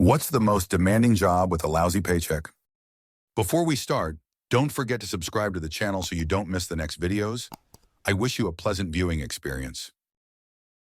What's the most demanding job with a lousy paycheck? Before we start, don't forget to subscribe to the channel so you don't miss the next videos. I wish you a pleasant viewing experience.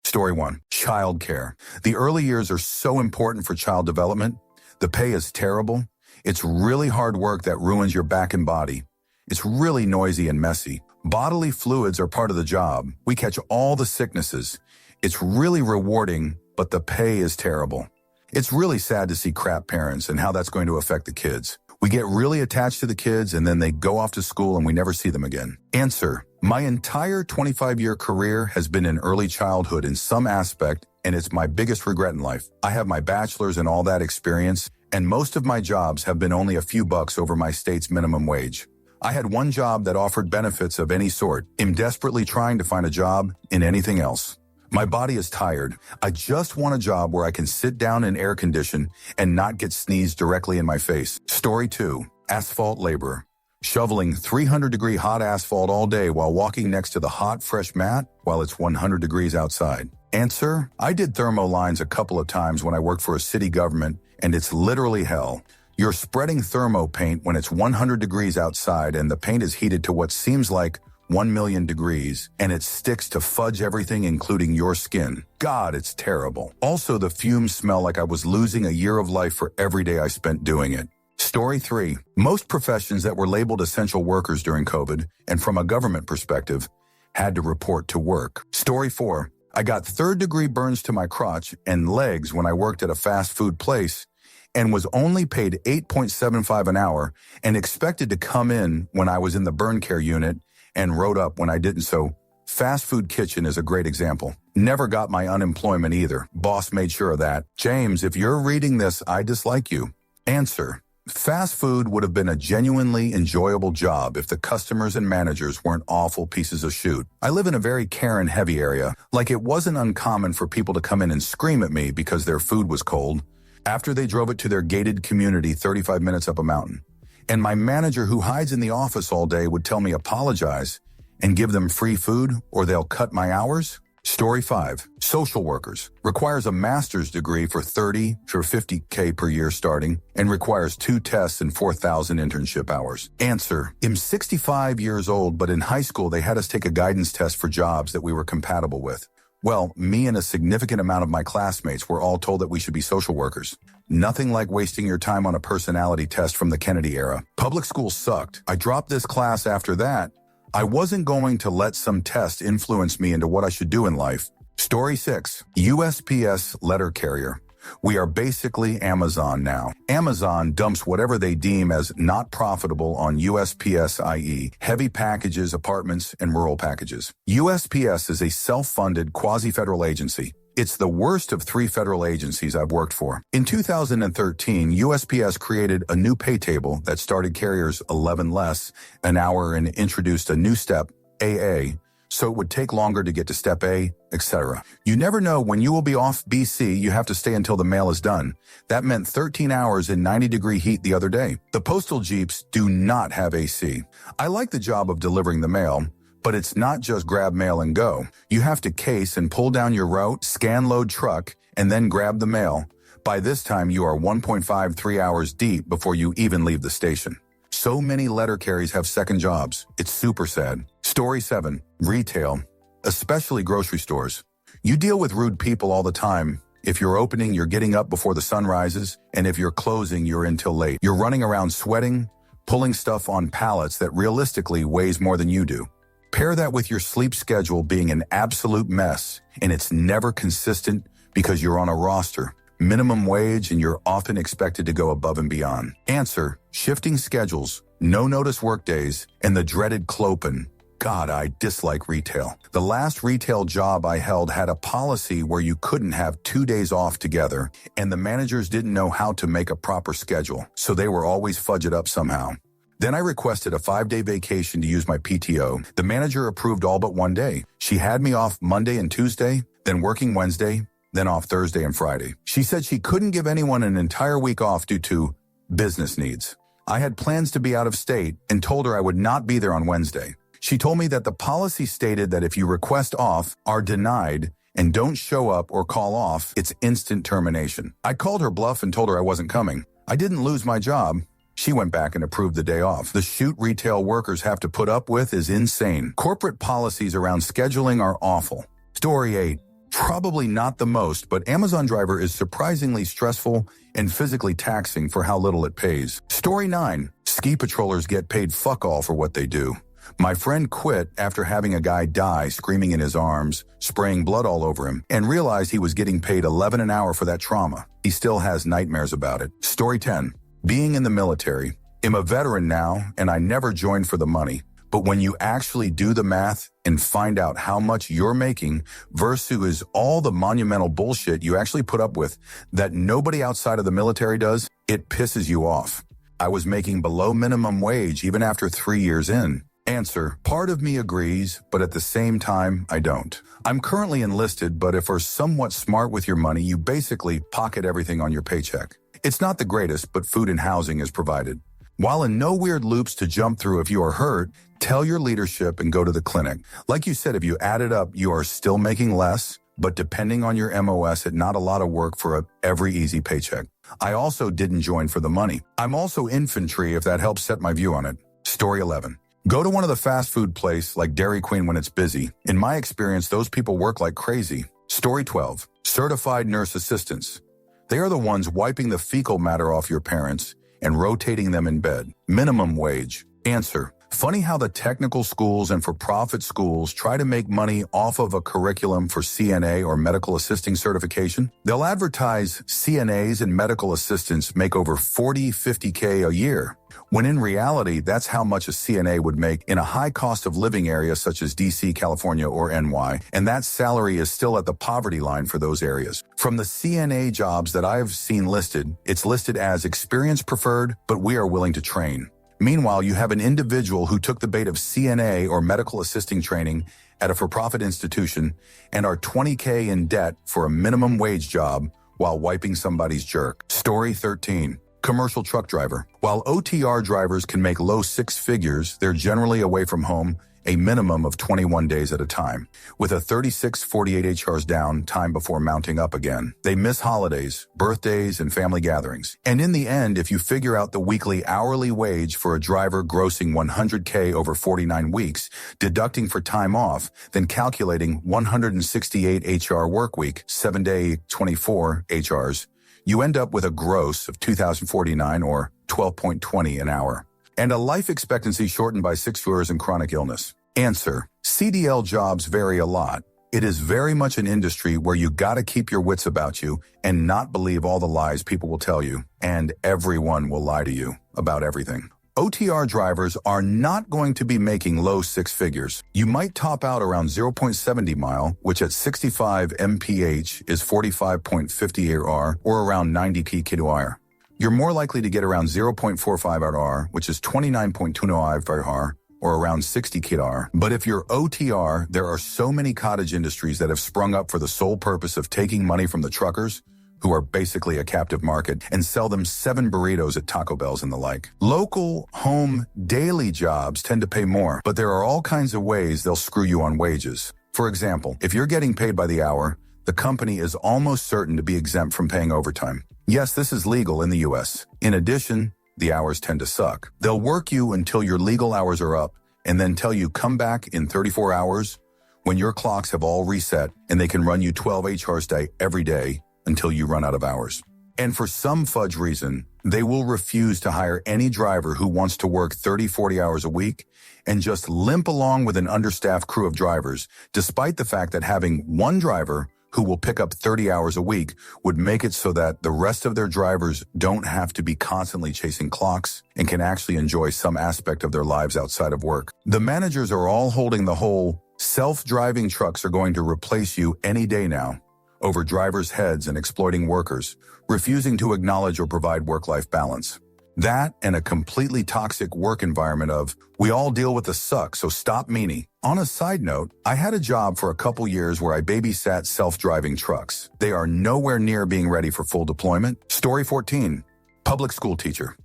Story 1. Childcare. The early years are so important for child development. The pay is terrible. It's really hard work that ruins your back and body. It's really noisy and messy. Bodily fluids are part of the job. We catch all the sicknesses. It's really rewarding, but the pay is terrible. It's really sad to see crap parents and how that's going to affect the kids. We get really attached to the kids and then they go off to school and we never see them again. Answer. My entire 25-year career has been in early childhood in some aspect, and it's my biggest regret in life. I have my bachelor's and all that experience, and most of my jobs have been only a few bucks over my state's minimum wage. I had one job that offered benefits of any sort. I'm desperately trying to find a job in anything else. My body is tired. I just want a job where I can sit down in air condition and not get sneezed directly in my face. Story 2. Asphalt laborer. Shoveling 300-degree hot asphalt all day while walking next to the hot, fresh mat while it's 100 degrees outside. Answer. I did thermo lines a couple of times when I worked for a city government, and it's literally hell. You're spreading thermo paint when it's 100 degrees outside and the paint is heated to what seems like 1 million degrees, and it sticks to fudge everything, including your skin. God, it's terrible. Also, the fumes smell like I was losing a year of life for every day I spent doing it. Story 3. Most professions that were labeled essential workers during COVID, and from a government perspective, had to report to work. Story 4. I got third-degree burns to my crotch and legs when I worked at a fast food place and was only paid $8.75 an hour and expected to come in when I was in the burn care unit and wrote up when I didn't. So fast food kitchen is a great example. Never got my unemployment either. Boss made sure of that. James, if you're reading this, I dislike you. Answer. Fast food would have been a genuinely enjoyable job if the customers and managers weren't awful pieces of shit. I live in a very Karen-heavy area. Like, it wasn't uncommon for people to come in and scream at me because their food was cold after they drove it to their gated community 35 minutes up a mountain. And my manager, who hides in the office all day, would tell me apologize and give them free food or they'll cut my hours. Story 5. Social workers. Requires a master's degree for 30 to 50K per year starting and requires 2 tests and 4,000 internship hours. Answer. I'm 65 years old, but in high school they had us take a guidance test for jobs that we were compatible with. Well, me and a significant amount of my classmates were all told that we should be social workers. Nothing like wasting your time on a personality test from the Kennedy era. Public school sucked. I dropped this class after that. I wasn't going to let some test influence me into what I should do in life. Story 6. USPS letter carrier. We are basically Amazon now. Amazon dumps whatever they deem as not profitable on USPS, i.e., heavy packages, apartments, and rural packages. USPS is a self-funded quasi-federal agency. It's the worst of 3 federal agencies I've worked for. In 2013, USPS created a new pay table that started carriers 11 less an hour and introduced a new step, AA, so it would take longer to get to step A, etc. You never know when you will be off BC. You have to stay until the mail is done. That meant 13 hours in 90-degree heat the other day. The postal jeeps do not have AC. I like the job of delivering the mail, but it's not just grab mail and go. You have to case and pull down your route, scan load truck, and then grab the mail. By this time, you are 1.53 hours deep before you even leave the station. So many letter carriers have second jobs. It's super sad. Story 7. Retail, especially grocery stores. You deal with rude people all the time. If you're opening, you're getting up before the sun rises, and if you're closing, you're in till late. You're running around sweating, pulling stuff on pallets that realistically weighs more than you do. Pair that with your sleep schedule being an absolute mess, and it's never consistent because you're on a roster, minimum wage, and you're often expected to go above and beyond. Answer. Shifting schedules, no notice workdays, and the dreaded clopen. God, I dislike retail. The last retail job I held had a policy where you couldn't have 2 days off together, and the managers didn't know how to make a proper schedule, so they were always fudge it up somehow. Then I requested a 5-day vacation to use my PTO. The manager approved all but 1 day. She had me off Monday and Tuesday, then working Wednesday, then off Thursday and Friday. She said she couldn't give anyone an entire week off due to business needs. I had plans to be out of state and told her I would not be there on Wednesday. She told me that the policy stated that if you request off, are denied, and don't show up or call off, it's instant termination. I called her bluff and told her I wasn't coming. I didn't lose my job. She went back and approved the day off. The shoot retail workers have to put up with is insane. Corporate policies around scheduling are awful. Story 8. Probably not the most, but Amazon driver is surprisingly stressful and physically taxing for how little it pays. Story 9. Ski patrollers get paid fuck all for what they do. My friend quit after having a guy die screaming in his arms, spraying blood all over him, and realized he was getting paid $11 an hour for that trauma. He still has nightmares about it. Story 10. Being in the military. I'm a veteran now, and I never joined for the money. But when you actually do the math and find out how much you're making versus all the monumental bullshit you actually put up with that nobody outside of the military does, it pisses you off. I was making below minimum wage even after 3 years in. Answer, part of me agrees, but at the same time, I don't. I'm currently enlisted, but if you're somewhat smart with your money, you basically pocket everything on your paycheck. It's not the greatest, but food and housing is provided. While in no weird loops to jump through if you are hurt, tell your leadership and go to the clinic. Like you said, if you add it up, you are still making less, but depending on your MOS, it's not a lot of work for every easy paycheck. I also didn't join for the money. I'm also infantry if that helps set my view on it. Story 11. Go to one of the fast food places like Dairy Queen when it's busy. In my experience, those people work like crazy. Story 12. Certified nurse assistants. They are the ones wiping the fecal matter off your parents and rotating them in bed. Minimum wage. Answer. Funny how the technical schools and for-profit schools try to make money off of a curriculum for CNA or medical assisting certification. They'll advertise CNAs and medical assistants make over $40–50K a year, when in reality, that's how much a CNA would make in a high cost of living area such as DC, California, or NY, and that salary is still at the poverty line for those areas. From the CNA jobs that I've seen listed, it's listed as experience preferred, but we are willing to train. Meanwhile, you have an individual who took the bait of CNA or medical assisting training at a for-profit institution and are $20K in debt for a minimum wage job while wiping somebody's jerk. Story 13. Commercial truck driver. While OTR drivers can make low six figures, they're generally away from home a minimum of 21 days at a time, with a 36-48 HRs down time before mounting up again. They miss holidays, birthdays, and family gatherings. And in the end, if you figure out the weekly hourly wage for a driver grossing 100K over 49 weeks, deducting for time off, then calculating 168 HR work week, 7-day 24 HRs, you end up with a gross of 2,049 or 12.20 an hour, and a life expectancy shortened by 6 years in chronic illness. Answer. CDL jobs vary a lot. It is very much an industry where you gotta keep your wits about you and not believe all the lies people will tell you, and everyone will lie to you about everything. OTR drivers are not going to be making low six figures. You might top out around 0.70 mile, which at 65 mph is 45.50 AR or around 90 kWh. You're more likely to get around 0.45 AR, which is 29.25 AR, or around 60 kWh. But if you're OTR, there are so many cottage industries that have sprung up for the sole purpose of taking money from the truckers, who are basically a captive market, and sell them 7 burritos at Taco Bell's and the like. Local, home, daily jobs tend to pay more, but there are all kinds of ways they'll screw you on wages. For example, if you're getting paid by the hour, the company is almost certain to be exempt from paying overtime. Yes, this is legal in the US. In addition, the hours tend to suck. They'll work you until your legal hours are up and then tell you come back in 34 hours when your clocks have all reset and they can run you 12 HRs day every day until you run out of hours. And for some fudge reason, they will refuse to hire any driver who wants to work 30–40 hours a week and just limp along with an understaffed crew of drivers, despite the fact that having one driver who will pick up 30 hours a week would make it so that the rest of their drivers don't have to be constantly chasing clocks and can actually enjoy some aspect of their lives outside of work. The managers are all holding the whole self-driving trucks are going to replace you any day now over drivers' heads and exploiting workers, refusing to acknowledge or provide work-life balance. That and a completely toxic work environment of, we all deal with the suck, so stop meanie. On a side note, I had a job for a couple years where I babysat self-driving trucks. They are nowhere near being ready for full deployment. Story 14. Public school teacher.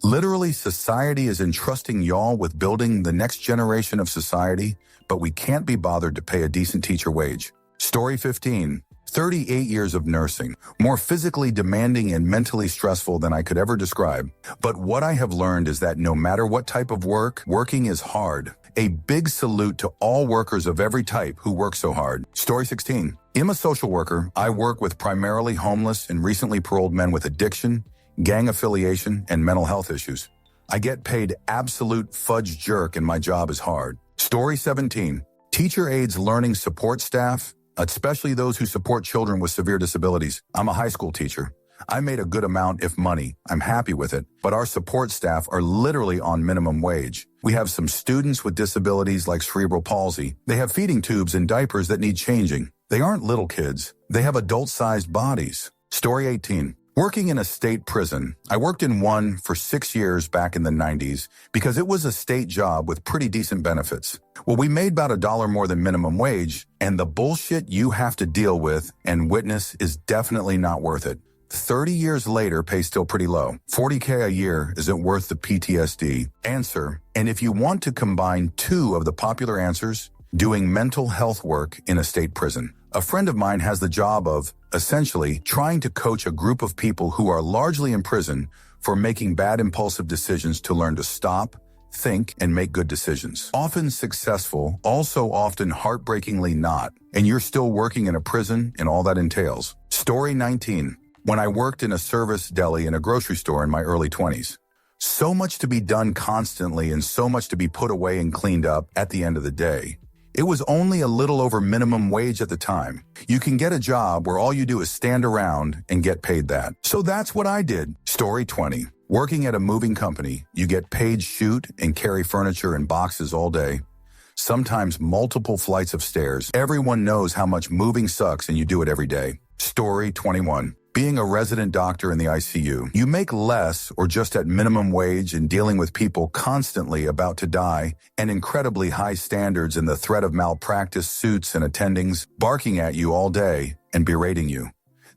Literally, society is entrusting y'all with building the next generation of society, but we can't be bothered to pay a decent teacher wage. Story 15. 38 years of nursing, more physically demanding and mentally stressful than I could ever describe. But what I have learned is that no matter what type of work, working is hard. A big salute to all workers of every type who work so hard. Story 16. I'm a social worker. I work with primarily homeless and recently paroled men with addiction, gang affiliation, and mental health issues. I get paid absolute fudge jerk and my job is hard. Story 17. Teacher aides learning support staff, especially those who support children with severe disabilities. I'm a high school teacher. I made a good amount, if money. I'm happy with it. But our support staff are literally on minimum wage. We have some students with disabilities like cerebral palsy. They have feeding tubes and diapers that need changing. They aren't little kids. They have adult-sized bodies. Story 18. Working in a state prison. I worked in one for 6 years back in the 90s because it was a state job with pretty decent benefits. Well, we made about $1 more than minimum wage, and the bullshit you have to deal with and witness is definitely not worth it. 30 years later, pay still pretty low. $40K a year isn't worth the PTSD. Answer, and if you want to combine two of the popular answers, doing mental health work in a state prison. A friend of mine has the job of, essentially, trying to coach a group of people who are largely in prison for making bad impulsive decisions to learn to stop, think, and make good decisions. Often successful, also often heartbreakingly not. And you're still working in a prison and all that entails. Story 19. When I worked in a service deli in a grocery store in my early 20s. So much to be done constantly and so much to be put away and cleaned up at the end of the day. It was only a little over minimum wage at the time. You can get a job where all you do is stand around and get paid that. So that's what I did. Story 20. Working at a moving company, you get paid shoot and carry furniture in boxes all day. Sometimes multiple flights of stairs. Everyone knows how much moving sucks and you do it every day. Story 21. Being a resident doctor in the ICU, you make less or just at minimum wage and dealing with people constantly about to die and incredibly high standards and the threat of malpractice suits and attendings barking at you all day and berating you.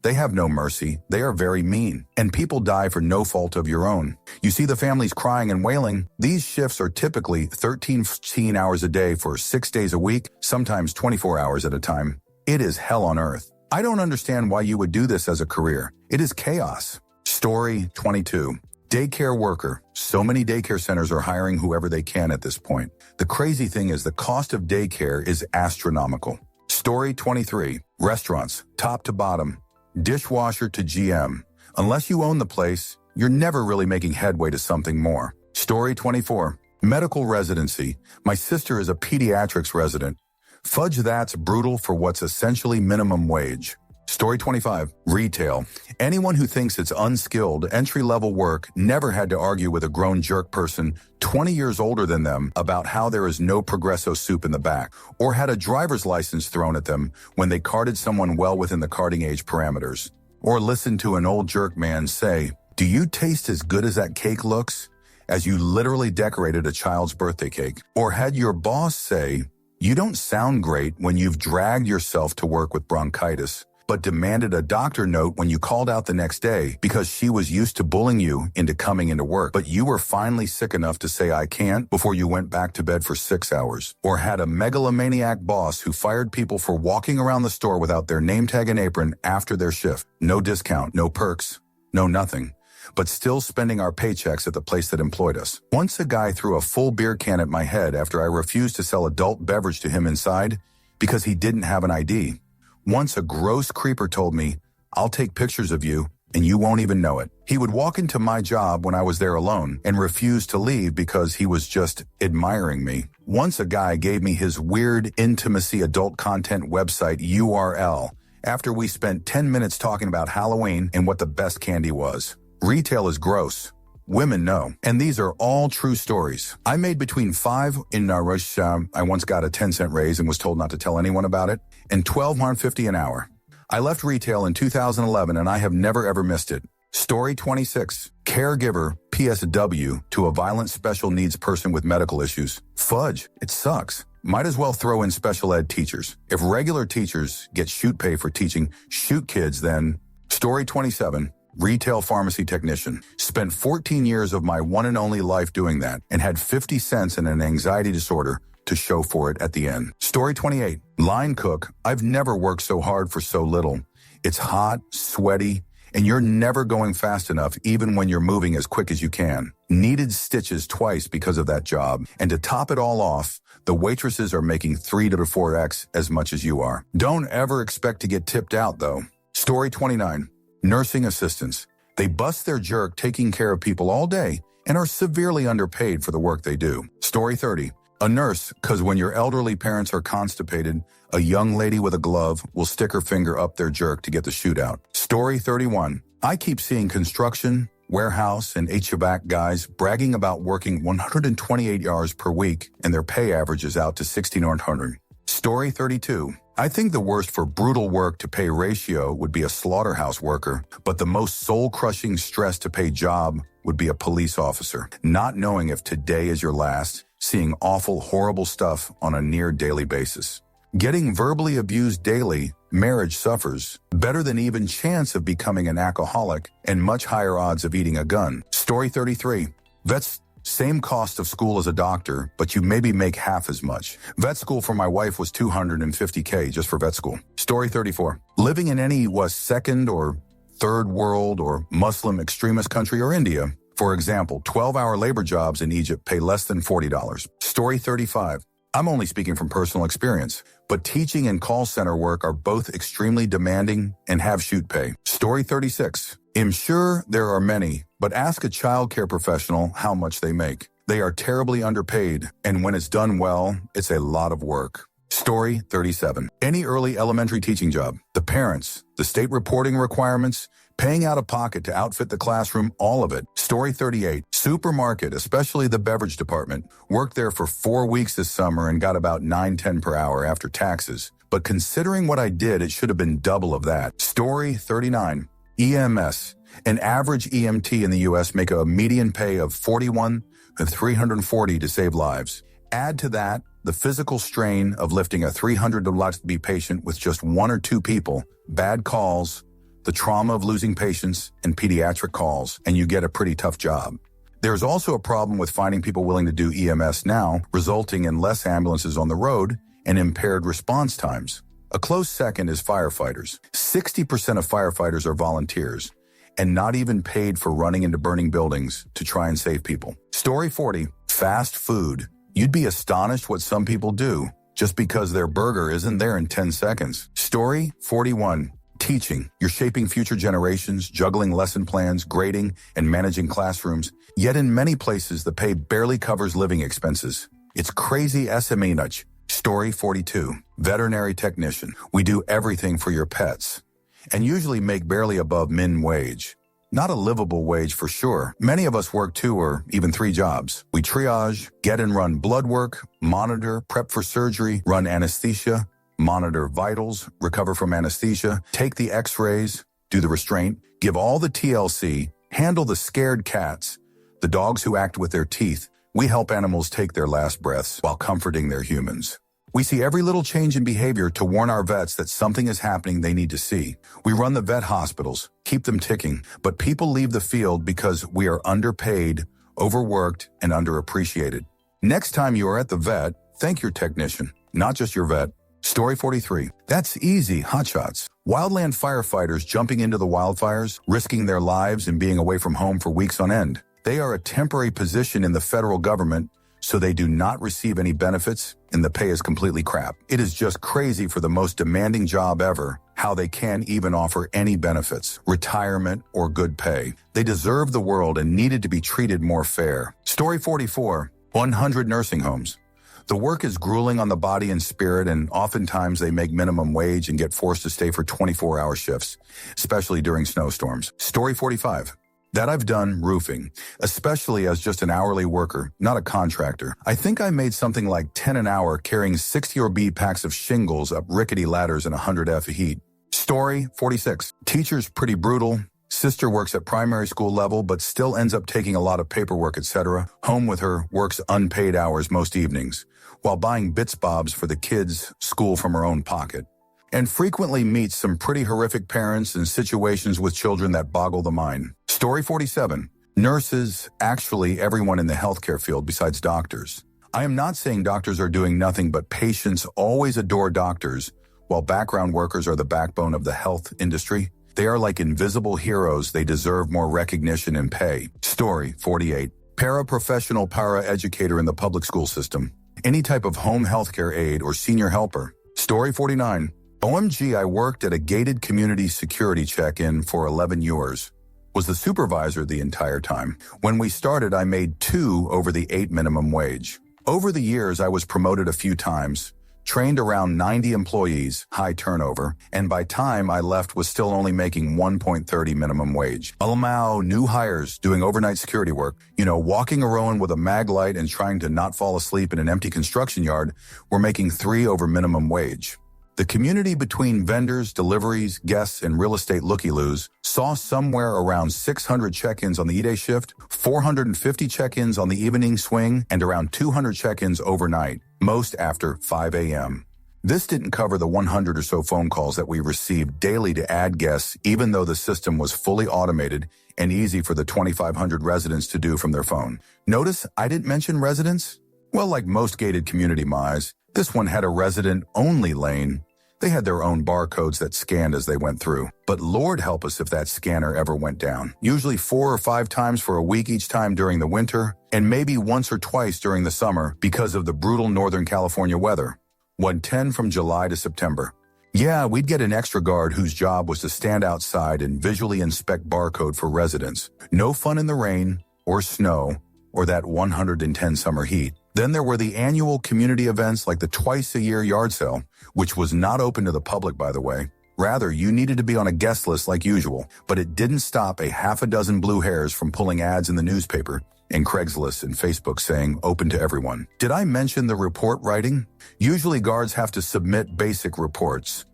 They have no mercy. They are very mean. And people die for no fault of your own. You see the families crying and wailing. These shifts are typically 13 hours a day for 6 days a week, sometimes 24 hours at a time. It is hell on earth. I don't understand why you would do this as a career. It is chaos. Story 22. Daycare worker. So many daycare centers are hiring whoever they can at this point. The crazy thing is the cost of daycare is astronomical. Story 23. Restaurants. Top to bottom. Dishwasher to GM. Unless you own the place, you're never really making headway to something more. Story 24. Medical residency. My sister is a pediatrics resident. Fudge that's brutal for what's essentially minimum wage. Story 25. Retail. Anyone who thinks it's unskilled, entry-level work never had to argue with a grown jerk person 20 years older than them about how there is no Progresso soup in the back, or had a driver's license thrown at them when they carded someone well within the carding age parameters. Or listened to an old jerk man say, "Do you taste as good as that cake looks?" as you literally decorated a child's birthday cake. Or had your boss say, "You don't sound great," when you've dragged yourself to work with bronchitis, but demanded a doctor note when you called out the next day because she was used to bullying you into coming into work, but you were finally sick enough to say "I can't" before you went back to bed for 6 hours. Or had a megalomaniac boss who fired people for walking around the store without their name tag and apron after their shift. No discount, no perks, no nothing, but still spending our paychecks at the place that employed us. Once a guy threw a full beer can at my head after I refused to sell adult beverage to him inside because he didn't have an ID. Once a gross creeper told me, "I'll take pictures of you and you won't even know it." He would walk into my job when I was there alone and refuse to leave because he was just admiring me. Once a guy gave me his weird intimacy adult content website URL after we spent 10 minutes talking about Halloween and what the best candy was. Retail is gross. Women know. And these are all true stories. I made between $5 in Rosh I once got a 10-cent raise and was told not to tell anyone about it, and $12.50 an hour. I left retail in 2011 and I have never ever missed it. Story 26. Caregiver PSW to a violent special needs person with medical issues. Fudge. It sucks. Might as well throw in special ed teachers. If regular teachers get shoot pay for teaching shoot kids, then... Story 27. Retail pharmacy technician. Spent 14 years of my one and only life doing that and had 50 cents and an anxiety disorder to show for it at the end. Story 28. Line cook, I've never worked so hard for so little. It's hot, sweaty, and you're never going fast enough even when you're moving as quick as you can. Needed stitches twice because of that job. And to top it all off, the waitresses are making 3 to 4x as much as you are. Don't ever expect to get tipped out, though. Story 29. Nursing assistants. They bust their jerk taking care of people all day and are severely underpaid for the work they do. Story 30. A nurse, because when your elderly parents are constipated, a young lady with a glove will stick her finger up their jerk to get the shoot out. Story 31. I keep seeing construction, warehouse, and HVAC guys bragging about working 128 hours per week and their pay averages out to $1,600. Story 32. I think the worst for brutal work to pay ratio would be a slaughterhouse worker, but the most soul-crushing stress to pay job would be a police officer, not knowing if today is your last, seeing awful, horrible stuff on a near daily basis. Getting verbally abused daily, marriage suffers, better than even chance of becoming an alcoholic, and much higher odds of eating a gun. Story 33. Vets, same cost of school as a doctor, but you maybe make half as much. Vet school for my wife was $250K just for vet school. Story 34. Living in any second or third world or Muslim extremist country or India, for example, 12-hour labor jobs in Egypt pay less than $40. Story 35. I'm only speaking from personal experience, but teaching and call center work are both extremely demanding and have shoot pay. Story 36. I'm sure there are many, but ask a child care professional how much they make. They are terribly underpaid, and when it's done well, it's a lot of work. Story 37. Any early elementary teaching job, the parents, the state reporting requirements, paying out of pocket to outfit the classroom, all of it. Story 38. Supermarket, especially the beverage department. Worked there for 4 weeks this summer and got about $9.10 per hour after taxes. But considering what I did, it should have been double of that. Story 39. EMS. An average EMT in the U.S. make a median pay of $41 to $340 to save lives. Add to that the physical strain of lifting a 300-lb patient with just 1 or 2 people, bad calls, the trauma of losing patients, and pediatric calls, and you get a pretty tough job. There's also a problem with finding people willing to do EMS now, resulting in less ambulances on the road and impaired response times. A close second is firefighters. 60% of firefighters are volunteers and not even paid for running into burning buildings to try and save people. Story 40. Fast food. You'd be astonished what some people do just because their burger isn't there in 10 seconds. Story 41. Teaching. You're shaping future generations, juggling lesson plans, grading, and managing classrooms. Yet in many places, the pay barely covers living expenses. It's crazy SME nudge. Story 42. Veterinary technician. We do everything for your pets and usually make barely above min wage. Not a livable wage for sure. Many of us work 2 or even 3 jobs. We triage, get and run blood work, monitor, prep for surgery, run anesthesia, monitor vitals, recover from anesthesia, take the x-rays, do the restraint, give all the TLC, handle the scared cats, the dogs who act with their teeth. We help animals take their last breaths while comforting their humans. We see every little change in behavior to warn our vets that something is happening they need to see. We run the vet hospitals, keep them ticking, but people leave the field because we are underpaid, overworked, and underappreciated. Next time you are at the vet, thank your technician, not just your vet. Story 43. That's easy, hotshots. Wildland firefighters jumping into the wildfires, risking their lives and being away from home for weeks on end. They are a temporary position in the federal government, so they do not receive any benefits, and the pay is completely crap. It is just crazy for the most demanding job ever, how they can't even offer any benefits, retirement, or good pay. They deserve the world and needed to be treated more fair. Story 44. 100 nursing homes. The work is grueling on the body and spirit, and oftentimes they make minimum wage and get forced to stay for 24-hour shifts, especially during snowstorms. Story 45. That I've done roofing, especially as just an hourly worker, not a contractor. I think I made something like 10 an hour carrying 60 or B packs of shingles up rickety ladders in 100 F heat. Story 46. Teacher's pretty brutal. Sister works at primary school level, but still ends up taking a lot of paperwork, etc. Home with her, works unpaid hours most evenings, while buying bits bobs for the kids' school from her own pocket. And frequently meets some pretty horrific parents and situations with children that boggle the mind. Story 47. Nurses, actually everyone in the healthcare field besides doctors. I am not saying doctors are doing nothing, but patients always adore doctors, while background workers are the backbone of the health industry. They are like invisible heroes. They deserve more recognition and pay. Story 48. Paraprofessional para-educator in the public school system. Any type of home healthcare aide or senior helper. Story 49. OMG, I worked at a gated community security check-in for 11 years. Was the supervisor the entire time. When we started, I made 2 over the 8 minimum wage. Over the years, I was promoted a few times, trained around 90 employees, high turnover, and by time I left was still only making 1.30 minimum wage. Alamau, new hires doing overnight security work, walking around with a mag light and trying to not fall asleep in an empty construction yard, were making 3 over minimum wage. The community between vendors, deliveries, guests, and real estate looky-loos saw somewhere around 600 check-ins on the E-Day shift, 450 check-ins on the evening swing, and around 200 check-ins overnight, most after 5 a.m. This didn't cover the 100 or so phone calls that we received daily to add guests, even though the system was fully automated and easy for the 2,500 residents to do from their phone. Notice I didn't mention residents? Well, like most gated community MIs, this one had a resident-only lane. They had their own barcodes that scanned as they went through. But Lord help us if that scanner ever went down. Usually 4 or 5 times for a week each time during the winter, and maybe once or twice during the summer because of the brutal Northern California weather. 110 from July to September. Yeah, we'd get an extra guard whose job was to stand outside and visually inspect barcode for residents. No fun in the rain or snow or that 110 summer heat. Then there were the annual community events like the twice-a-year yard sale, which was not open to the public, by the way. Rather, you needed to be on a guest list like usual, but it didn't stop a half a dozen blue hairs from pulling ads in the newspaper and Craigslist and Facebook saying open to everyone. Did I mention the report writing? Usually guards have to submit basic reports.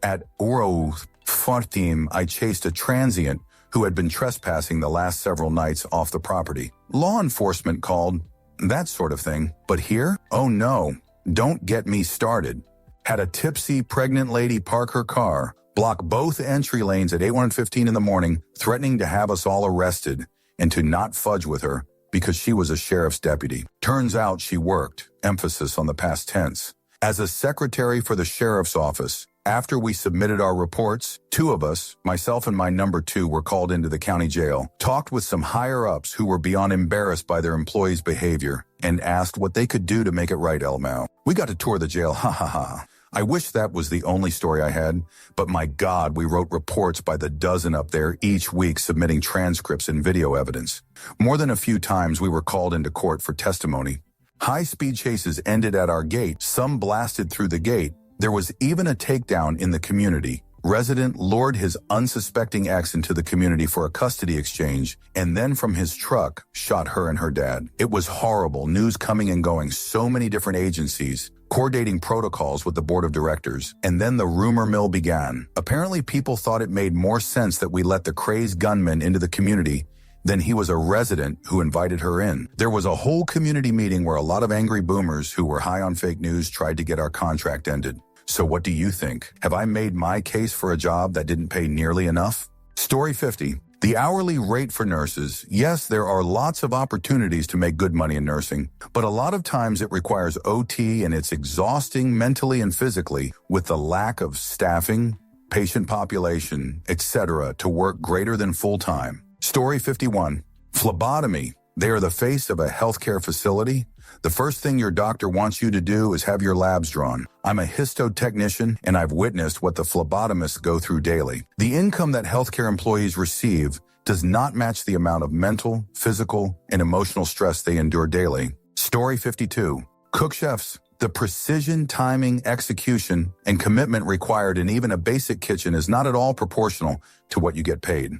At Oro Fartim, I chased a transient who had been trespassing the last several nights off the property. Law enforcement called, that sort of thing. But here? Oh no, don't get me started. Had a tipsy pregnant lady park her car, block both entry lanes at 8:15 in the morning, threatening to have us all arrested and to not fudge with her because she was a sheriff's deputy. Turns out she worked, emphasis on the past tense, as a secretary for the sheriff's office. After we submitted our reports, 2 of us, myself and my number 2, were called into the county jail, talked with some higher-ups who were beyond embarrassed by their employees' behavior, and asked what they could do to make it right, LMAO. We got to tour the jail, ha ha ha. I wish that was the only story I had, but my God, we wrote reports by the dozen up there each week submitting transcripts and video evidence. More than a few times we were called into court for testimony. High-speed chases ended at our gate, some blasted through the gate. There was even a takedown in the community. Resident lured his unsuspecting ex into the community for a custody exchange, and then from his truck, shot her and her dad. It was horrible, news coming and going, so many different agencies, coordinating protocols with the board of directors, and then the rumor mill began. Apparently people thought it made more sense that we let the crazed gunman into the community than he was a resident who invited her in. There was a whole community meeting where a lot of angry boomers who were high on fake news tried to get our contract ended. So what do you think? Have I made my case for a job that didn't pay nearly enough? Story 50. The hourly rate for nurses. Yes, there are lots of opportunities to make good money in nursing, but a lot of times it requires OT and it's exhausting mentally and physically with the lack of staffing, patient population, etc. to work greater than full-time. Story 51. Phlebotomy. They are the face of a healthcare facility. The first thing your doctor wants you to do is have your labs drawn. I'm a histotechnician, and I've witnessed what the phlebotomists go through daily. The income that healthcare employees receive does not match the amount of mental, physical, and emotional stress they endure daily. Story 52. Cook chefs. The precision, timing, execution, and commitment required in even a basic kitchen is not at all proportional to what you get paid.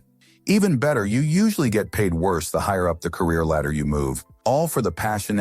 Even better, you usually get paid worse the higher up the career ladder you move. All for the passion.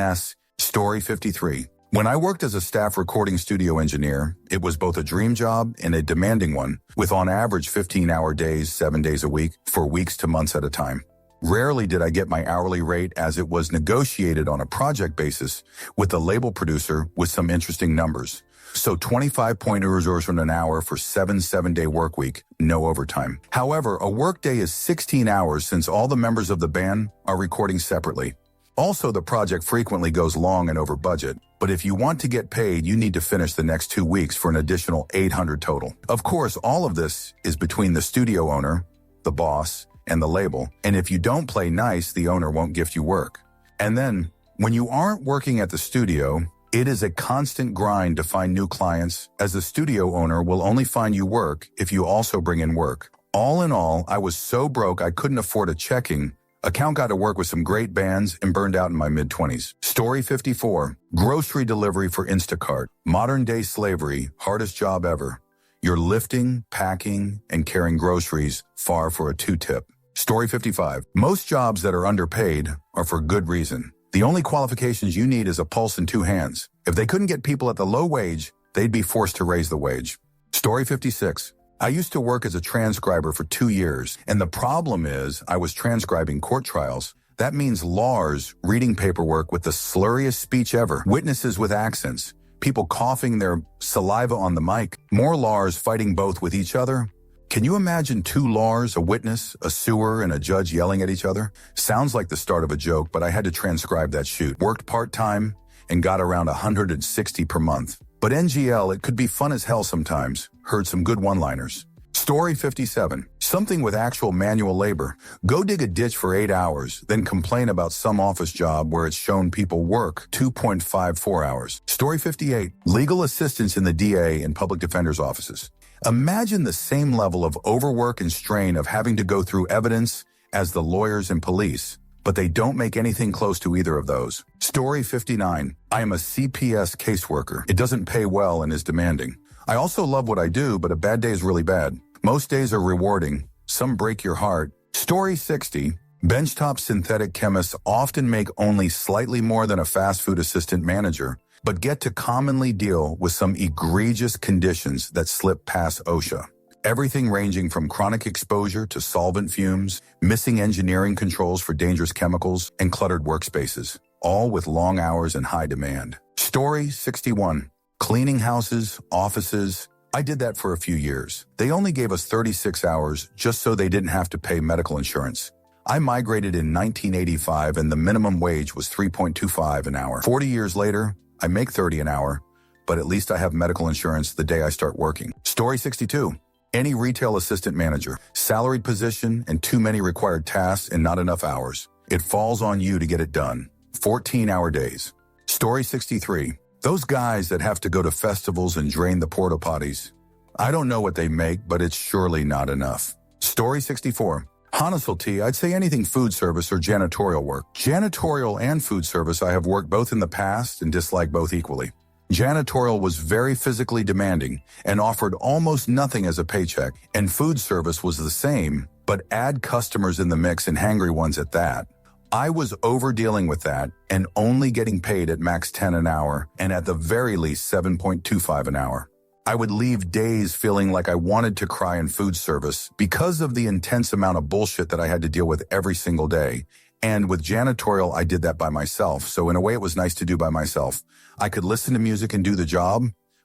Story 53. When I worked as a staff recording studio engineer, it was both a dream job and a demanding one, with on average 15-hour days, 7 days a week, for weeks to months at a time. Rarely did I get my hourly rate as it was negotiated on a project basis with the label producer with some interesting numbers. So 25.00 an hour for 7-day work week, no overtime. However, a work day is 16 hours since all the members of the band are recording separately. Also, the project frequently goes long and over budget, but if you want to get paid, you need to finish the next 2 weeks for an additional $800 total. Of course, all of this is between the studio owner, the boss, and the label, and if you don't play nice, the owner won't gift you work. And then, when you aren't working at the studio, it is a constant grind to find new clients, as the studio owner will only find you work if you also bring in work. All in all, I was so broke I couldn't afford a checking account, got to work with some great bands, and burned out in my mid-20s. Story 54, grocery delivery for Instacart. Modern-day slavery, hardest job ever. You're lifting, packing, and carrying groceries far for a 2-tip. Story 55, most jobs that are underpaid are for good reason. The only qualifications you need is a pulse and 2 hands. If they couldn't get people at the low wage, they'd be forced to raise the wage. Story 56, I used to work as a transcriber for 2 years, and the problem is I was transcribing court trials. That means lawyers reading paperwork with the slurriest speech ever, witnesses with accents, people coughing their saliva on the mic, more lawyers fighting both with each other. Can you imagine 2 lawyers, a witness, a suer, and a judge yelling at each other? Sounds like the start of a joke, but I had to transcribe that shoot. Worked part-time and got around $160 per month. But NGL, it could be fun as hell sometimes. Heard some good one-liners. Story 57. Something with actual manual labor. Go dig a ditch for 8 hours, then complain about some office job where it's shown people work 2.54 hours. Story 58. Legal assistance in the DA and public defender's offices. Imagine the same level of overwork and strain of having to go through evidence as the lawyers and police, but they don't make anything close to either of those. Story 59. I am a CPS caseworker. It doesn't pay well and is demanding. I also love what I do, but a bad day is really bad. Most days are rewarding. Some break your heart. Story 60. Benchtop synthetic chemists often make only slightly more than a fast food assistant manager, but get to commonly deal with some egregious conditions that slip past OSHA. Everything ranging from chronic exposure to solvent fumes, missing engineering controls for dangerous chemicals, and cluttered workspaces, all with long hours and high demand. Story 61. Cleaning houses, offices. I did that for a few years. They only gave us 36 hours just so they didn't have to pay medical insurance. I migrated in 1985 and the minimum wage was $3.25 an hour. 40 years later, I make $30 an hour, but at least I have medical insurance the day I start working. Story 62. Any retail assistant manager, salaried position and too many required tasks and not enough hours. It falls on you to get it done. 14-hour days. Story 63. Those guys that have to go to festivals and drain the porta potties. I don't know what they make, but it's surely not enough. Story 64. Honestly, I'd say anything food service or janitorial work. Janitorial and food service I have worked both in the past and dislike both equally. Janitorial was very physically demanding and offered almost nothing as a paycheck, and food service was the same, but add customers in the mix and hangry ones at that. I was over dealing with that and only getting paid at max 10 an hour and at the very least 7.25 an hour. I would leave days feeling like I wanted to cry in food service because of the intense amount of bullshit that I had to deal with every single day. And with janitorial, I did that by myself. So in a way, it was nice to do by myself. I could listen to music and do the job,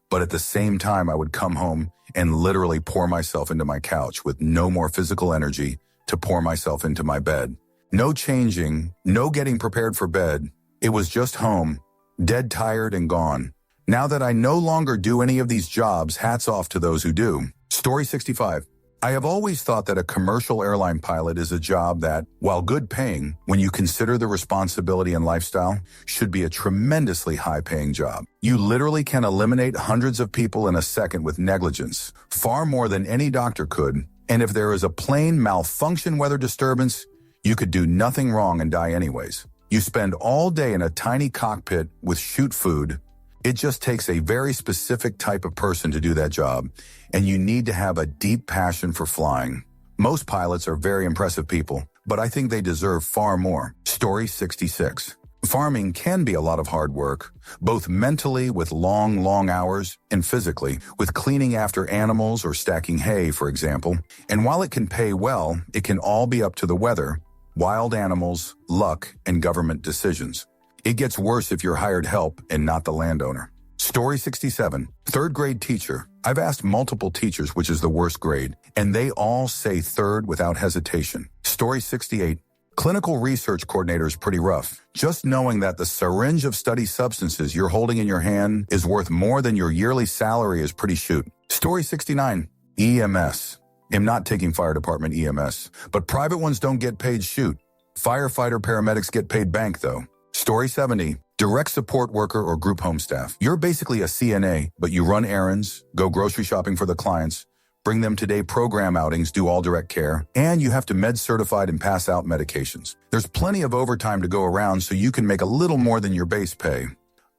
but at the same time, I would come home and literally pour myself into my couch with no more physical energy to pour myself into my bed. No changing, no getting prepared for bed. It was just home, dead tired and gone. Now that I no longer do any of these jobs, hats off to those who do. Story 65. I have always thought that a commercial airline pilot is a job that, while good paying, when you consider the responsibility and lifestyle, should be a tremendously high-paying job. You literally can eliminate hundreds of people in a second with negligence, far more than any doctor could. And if there is a plane malfunction weather disturbance, you could do nothing wrong and die anyways. You spend all day in a tiny cockpit with shoot food. It just takes a very specific type of person to do that job, and you need to have a deep passion for flying. Most pilots are very impressive people, but I think they deserve far more. Story 66. Farming can be a lot of hard work, both mentally with long hours and physically with cleaning after animals or stacking hay, for example. And while it can pay well, it can all be up to the weather, wild animals, luck, and government decisions. It gets worse if you're hired help and not the landowner. Story 67. Third grade teacher. I've asked multiple teachers which is the worst grade, and they all say third without hesitation. Story 68. Clinical research coordinator is pretty rough. Just knowing that the syringe of study substances you're holding in your hand is worth more than your yearly salary is pretty shoot. Story 69, EMS. I'm not taking fire department EMS, but private ones don't get paid shoot. Firefighter paramedics get paid bank though. Story 70, direct support worker or group home staff. You're basically a CNA, but you run errands, go grocery shopping for the clients, bring them to-day program outings, do all direct care, and you have to med certified and pass out medications. There's plenty of overtime to go around so you can make a little more than your base pay.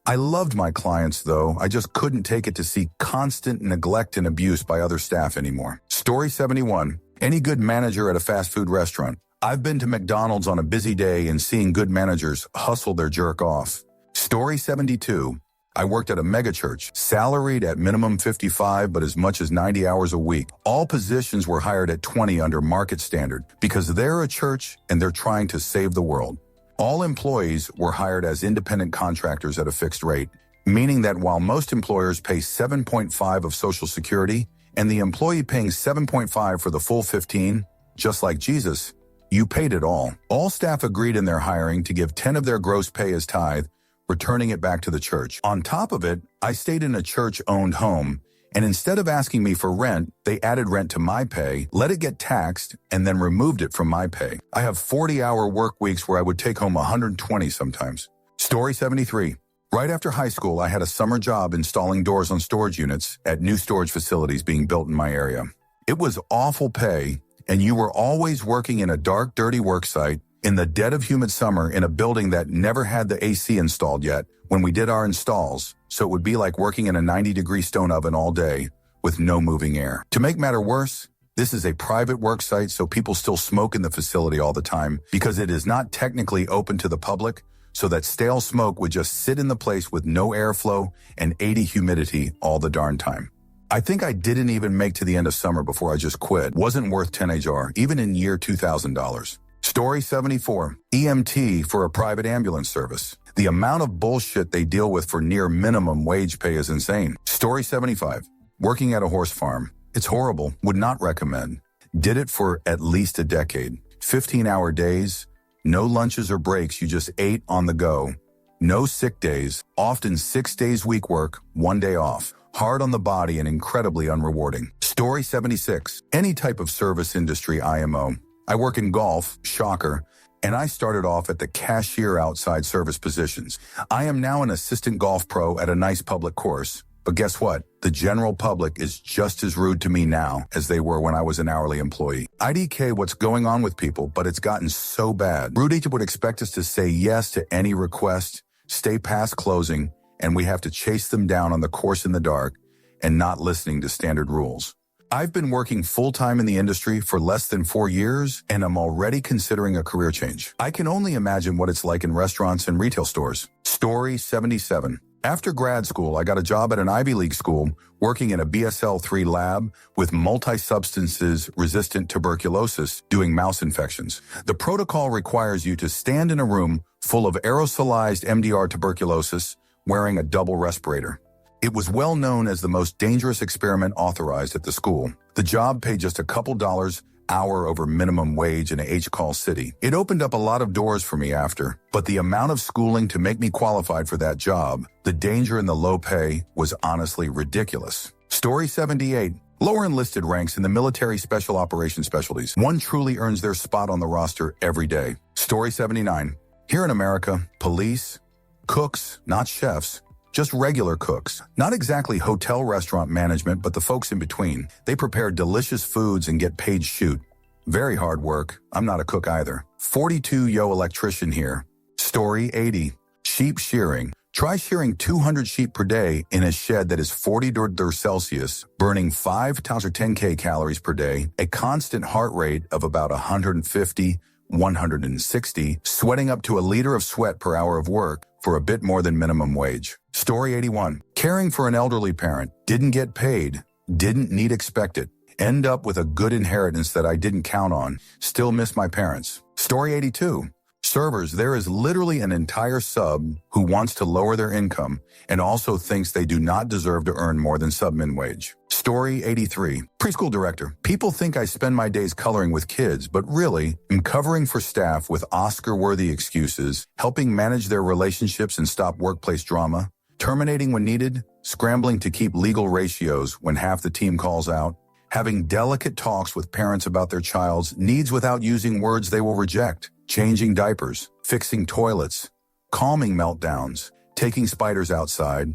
I loved my clients though, I just couldn't take it to see constant neglect and abuse by other staff anymore. Story 71, any good manager at a fast food restaurant. I've been to McDonald's on a busy day and seeing good managers hustle their jerk off. Story 72, I worked at a megachurch, salaried at minimum 55 but as much as 90 hours a week. All positions were hired at 20 under market standard because they're a church and they're trying to save the world. All employees were hired as independent contractors at a fixed rate, meaning that while most employers pay 7.5 of Social Security and the employee paying 7.5 for the full 15, just like Jesus, you paid it all. All staff agreed in their hiring to give 10 of their gross pay as tithe, returning it back to the church. On top of it, I stayed in a church-owned home, and instead of asking me for rent, they added rent to my pay, let it get taxed, and then removed it from my pay. I have 40-hour work weeks where I would take home 120 sometimes. Story 73. Right after high school, I had a summer job installing doors on storage units at new storage facilities being built in my area. It was awful pay, and you were always working in a dark, dirty work site in the dead of humid summer in a building that never had the AC installed yet when we did our installs, so it would be like working in a 90-degree stone oven all day with no moving air. To make matter worse, this is a private work site, so people still smoke in the facility all the time because it is not technically open to the public, so that stale smoke would just sit in the place with no airflow and 80 humidity all the darn time. I think I didn't even make to the end of summer before I just quit. Wasn't worth 10 HR, even in year $2,000. Story 74, EMT for a private ambulance service. The amount of bullshit they deal with for near minimum wage pay is insane. Story 75, working at a horse farm. It's horrible, would not recommend. Did it for at least a decade. 15-hour days, no lunches or breaks, you just ate on the go. No sick days, often 6 days week work, 1 day off. Hard on the body and incredibly unrewarding. Story 76, any type of service industry IMO. I work in golf, shocker, and I started off at the cashier outside service positions. I am now an assistant golf pro at a nice public course. But guess what? The general public is just as rude to me now as they were when I was an hourly employee. IDK what's going on with people, but it's gotten so bad. Rudy would expect us to say yes to any request, stay past closing, and we have to chase them down on the course in the dark and not listening to standard rules. I've been working full-time in the industry for less than 4 years, and I'm already considering a career change. I can only imagine what it's like in restaurants and retail stores. Story 77. After grad school, I got a job at an Ivy League school working in a BSL-3 lab with multi-substances resistant tuberculosis doing mouse infections. The protocol requires you to stand in a room full of aerosolized MDR tuberculosis wearing a double respirator. It was well known as the most dangerous experiment authorized at the school. The job paid just a couple dollars hour over minimum wage in a H-call city. It opened up a lot of doors for me after, but the amount of schooling to make me qualified for that job, the danger and the low pay was honestly ridiculous. Story 78. Lower enlisted ranks in the military special operations specialties. One truly earns their spot on the roster every day. Story 79. Here in America, police, cooks, not chefs, just regular cooks. Not exactly hotel restaurant management, but the folks in between. They prepare delicious foods and get paid shoot. Very hard work. I'm not a cook either. 42 yo electrician here. Story 80. Sheep shearing. Try shearing 200 sheep per day in a shed that is 40 degrees Celsius, burning 5,000 or 10K calories per day, a constant heart rate of about 150, 160, sweating up to a liter of sweat per hour of work for a bit more than minimum wage. Story 81. Caring for an elderly parent. Didn't get paid. Didn't need expected. End up with a good inheritance that I didn't count on. Still miss my parents. Story 82. Servers. There is literally an entire sub who wants to lower their income and also thinks they do not deserve to earn more than sub-min wage. Story 83. Preschool director. People think I spend my days coloring with kids, but really, I'm covering for staff with Oscar-worthy excuses, helping manage their relationships and stop workplace drama, terminating when needed, scrambling to keep legal ratios when half the team calls out, having delicate talks with parents about their child's needs without using words they will reject, changing diapers, fixing toilets, calming meltdowns, taking spiders outside,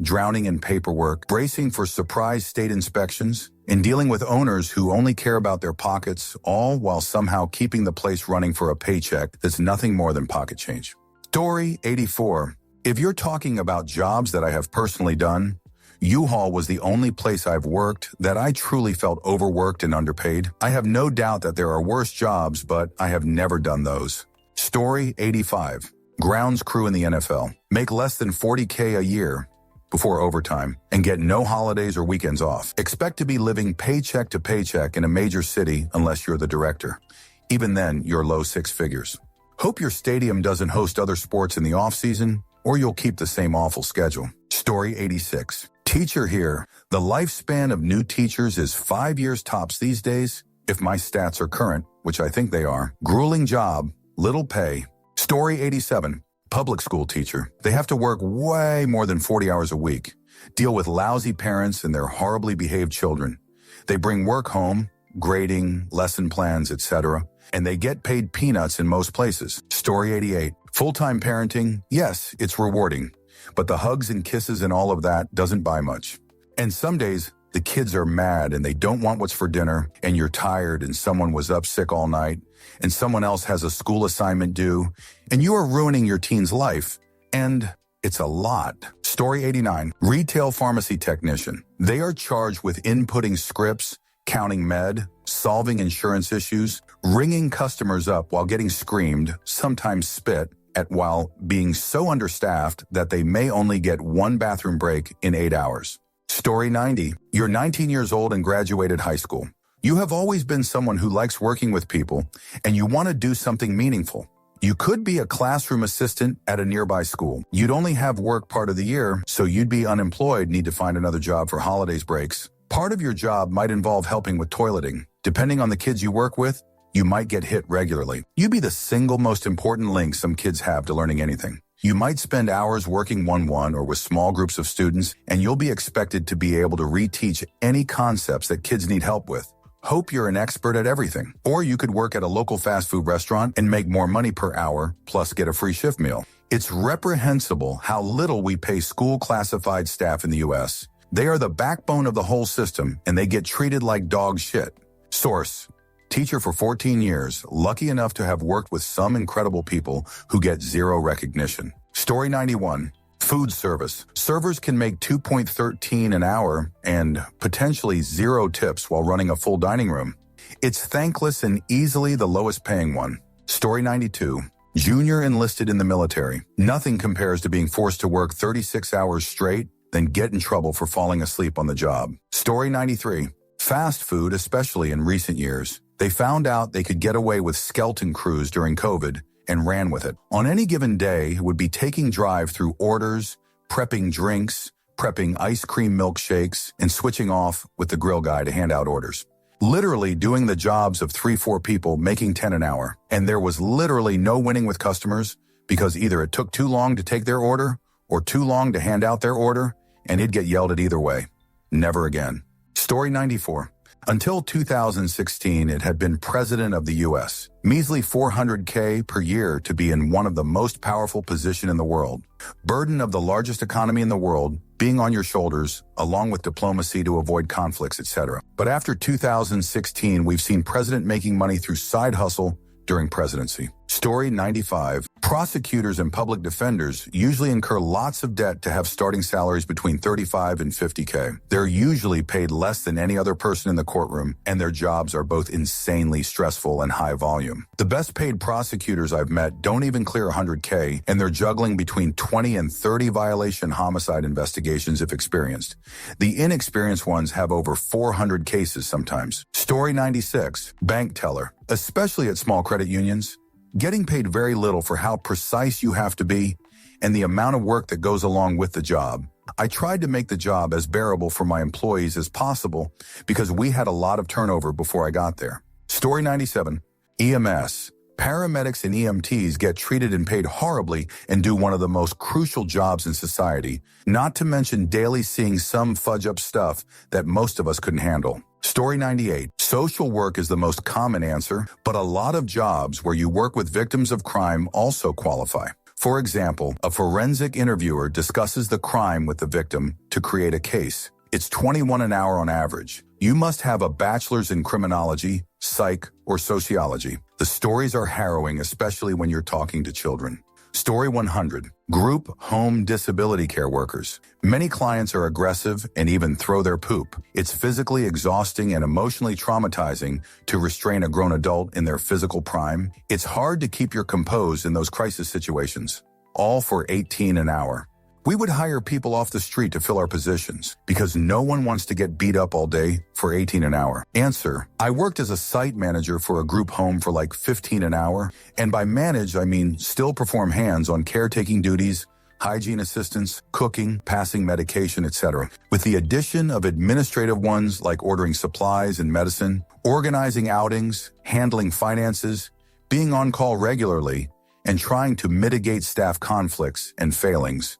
drowning in paperwork, bracing for surprise state inspections, and dealing with owners who only care about their pockets, all while somehow keeping the place running for a paycheck that's nothing more than pocket change. Story 84. If you're talking about jobs that I have personally done, U-Haul was the only place I've worked that I truly felt overworked and underpaid. I have no doubt that there are worse jobs, but I have never done those. Story 85. Grounds crew in the NFL. Make less than $40K a year before overtime and get no holidays or weekends off. Expect to be living paycheck to paycheck in a major city unless you're the director. Even then, you're low six figures. Hope your stadium doesn't host other sports in the off-season, or you'll keep the same awful schedule. Story 86. Teacher here. The lifespan of new teachers is 5 years tops these days, if my stats are current, which I think they are. Grueling job, little pay. Story 87. Public school teacher. They have to work way more than 40 hours a week, deal with lousy parents and their horribly behaved children. They bring work home, grading, lesson plans, etc., and they get paid peanuts in most places. Story 88. Full-time parenting. Yes, it's rewarding, but the hugs and kisses and all of that doesn't buy much. And some days, the kids are mad and they don't want what's for dinner, and you're tired and someone was up sick all night, and someone else has a school assignment due, and you are ruining your teen's life, and it's a lot. Story 89. Retail pharmacy technician. They are charged with inputting scripts, counting med, solving insurance issues, ringing customers up while getting screamed, sometimes spit, at while being so understaffed that they may only get one bathroom break in 8 hours. Story 90. You're 19 years old and graduated high school. You have always been someone who likes working with people, and you want to do something meaningful. You could be a classroom assistant at a nearby school. You'd only have work part of the year, so you'd be unemployed, need to find another job for holidays breaks. Part of your job might involve helping with toileting. Depending on the kids you work with, you might get hit regularly. You'd be the single most important link some kids have to learning anything. You might spend hours working one-on-one or with small groups of students, and you'll be expected to be able to reteach any concepts that kids need help with. Hope you're an expert at everything. Or you could work at a local fast food restaurant and make more money per hour, plus get a free shift meal. It's reprehensible how little we pay school classified staff in the U.S. They are the backbone of the whole system, and they get treated like dog shit. Source. Teacher for 14 years, lucky enough to have worked with some incredible people who get zero recognition. Story 91. Food service. Servers can make $2.13 an hour and potentially zero tips while running a full dining room. It's thankless and easily the lowest paying one. Story 92. Junior enlisted in the military. Nothing compares to being forced to work 36 hours straight, then get in trouble for falling asleep on the job. Story 93. Fast food, especially in recent years. They found out they could get away with skeleton crews during COVID and ran with it. On any given day, it would be taking drive-through orders, prepping drinks, prepping ice cream milkshakes, and switching off with the grill guy to hand out orders. Literally doing the jobs of 3-4 people making 10 an hour. And there was literally no winning with customers because either it took too long to take their order or too long to hand out their order, and it'd get yelled at either way. Never again. Story 94. Until 2016, it had been president of the U.S. Measly $400K per year to be in one of the most powerful positions in the world. Burden of the largest economy in the world being on your shoulders, along with diplomacy to avoid conflicts, etc. But after 2016, we've seen president making money through side hustle during presidency. Story 95. Prosecutors and public defenders usually incur lots of debt to have starting salaries between $35 and $50K. They're usually paid less than any other person in the courtroom, and their jobs are both insanely stressful and high volume. The best paid prosecutors I've met don't even clear $100K, and they're juggling between 20 and 30 violation homicide investigations if experienced. The inexperienced ones have over 400 cases sometimes. Story 96. Bank teller. Especially at small credit unions, getting paid very little for how precise you have to be and the amount of work that goes along with the job. I tried to make the job as bearable for my employees as possible because we had a lot of turnover before I got there. Story 97. EMS. Paramedics and EMTs get treated and paid horribly and do one of the most crucial jobs in society, not to mention daily seeing some fudge up stuff that most of us couldn't handle. Story 98. Social work is the most common answer, but a lot of jobs where you work with victims of crime also qualify. For example, a forensic interviewer discusses the crime with the victim to create a case. It's $21 an hour on average. You must have a bachelor's in criminology, psych, or sociology. The stories are harrowing, especially when you're talking to children. Story 100. Group home disability care workers. Many clients are aggressive and even throw their poop. It's physically exhausting and emotionally traumatizing to restrain a grown adult in their physical prime. It's hard to keep your composure in those crisis situations. All for $18 an hour. We would hire people off the street to fill our positions because no one wants to get beat up all day for $18 an hour. Answer. I worked as a site manager for a group home for like $15 an hour. And by manage, I mean still perform hands-on caretaking duties, hygiene assistance, cooking, passing medication, etc. With the addition of administrative ones like ordering supplies and medicine, organizing outings, handling finances, being on call regularly, and trying to mitigate staff conflicts and failings,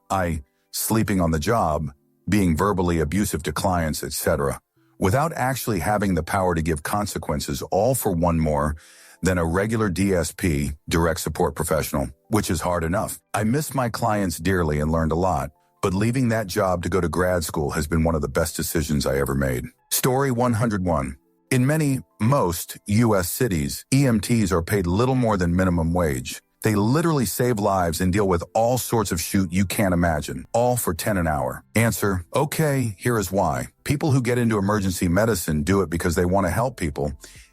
sleeping on the job, being verbally abusive to clients, etc., without actually having the power to give consequences, all for one more than a regular DSP, direct support professional, which is hard enough. I miss my clients dearly and learned a lot, but leaving that job to go to grad school has been one of the best decisions I ever made. Story 101. In most U.S. cities, EMTs are paid little more than minimum wage. They literally save lives and deal with all sorts of shit you can't imagine, all for $10 an hour. Answer. Okay, here is why. People who get into emergency medicine do it because they want to help people,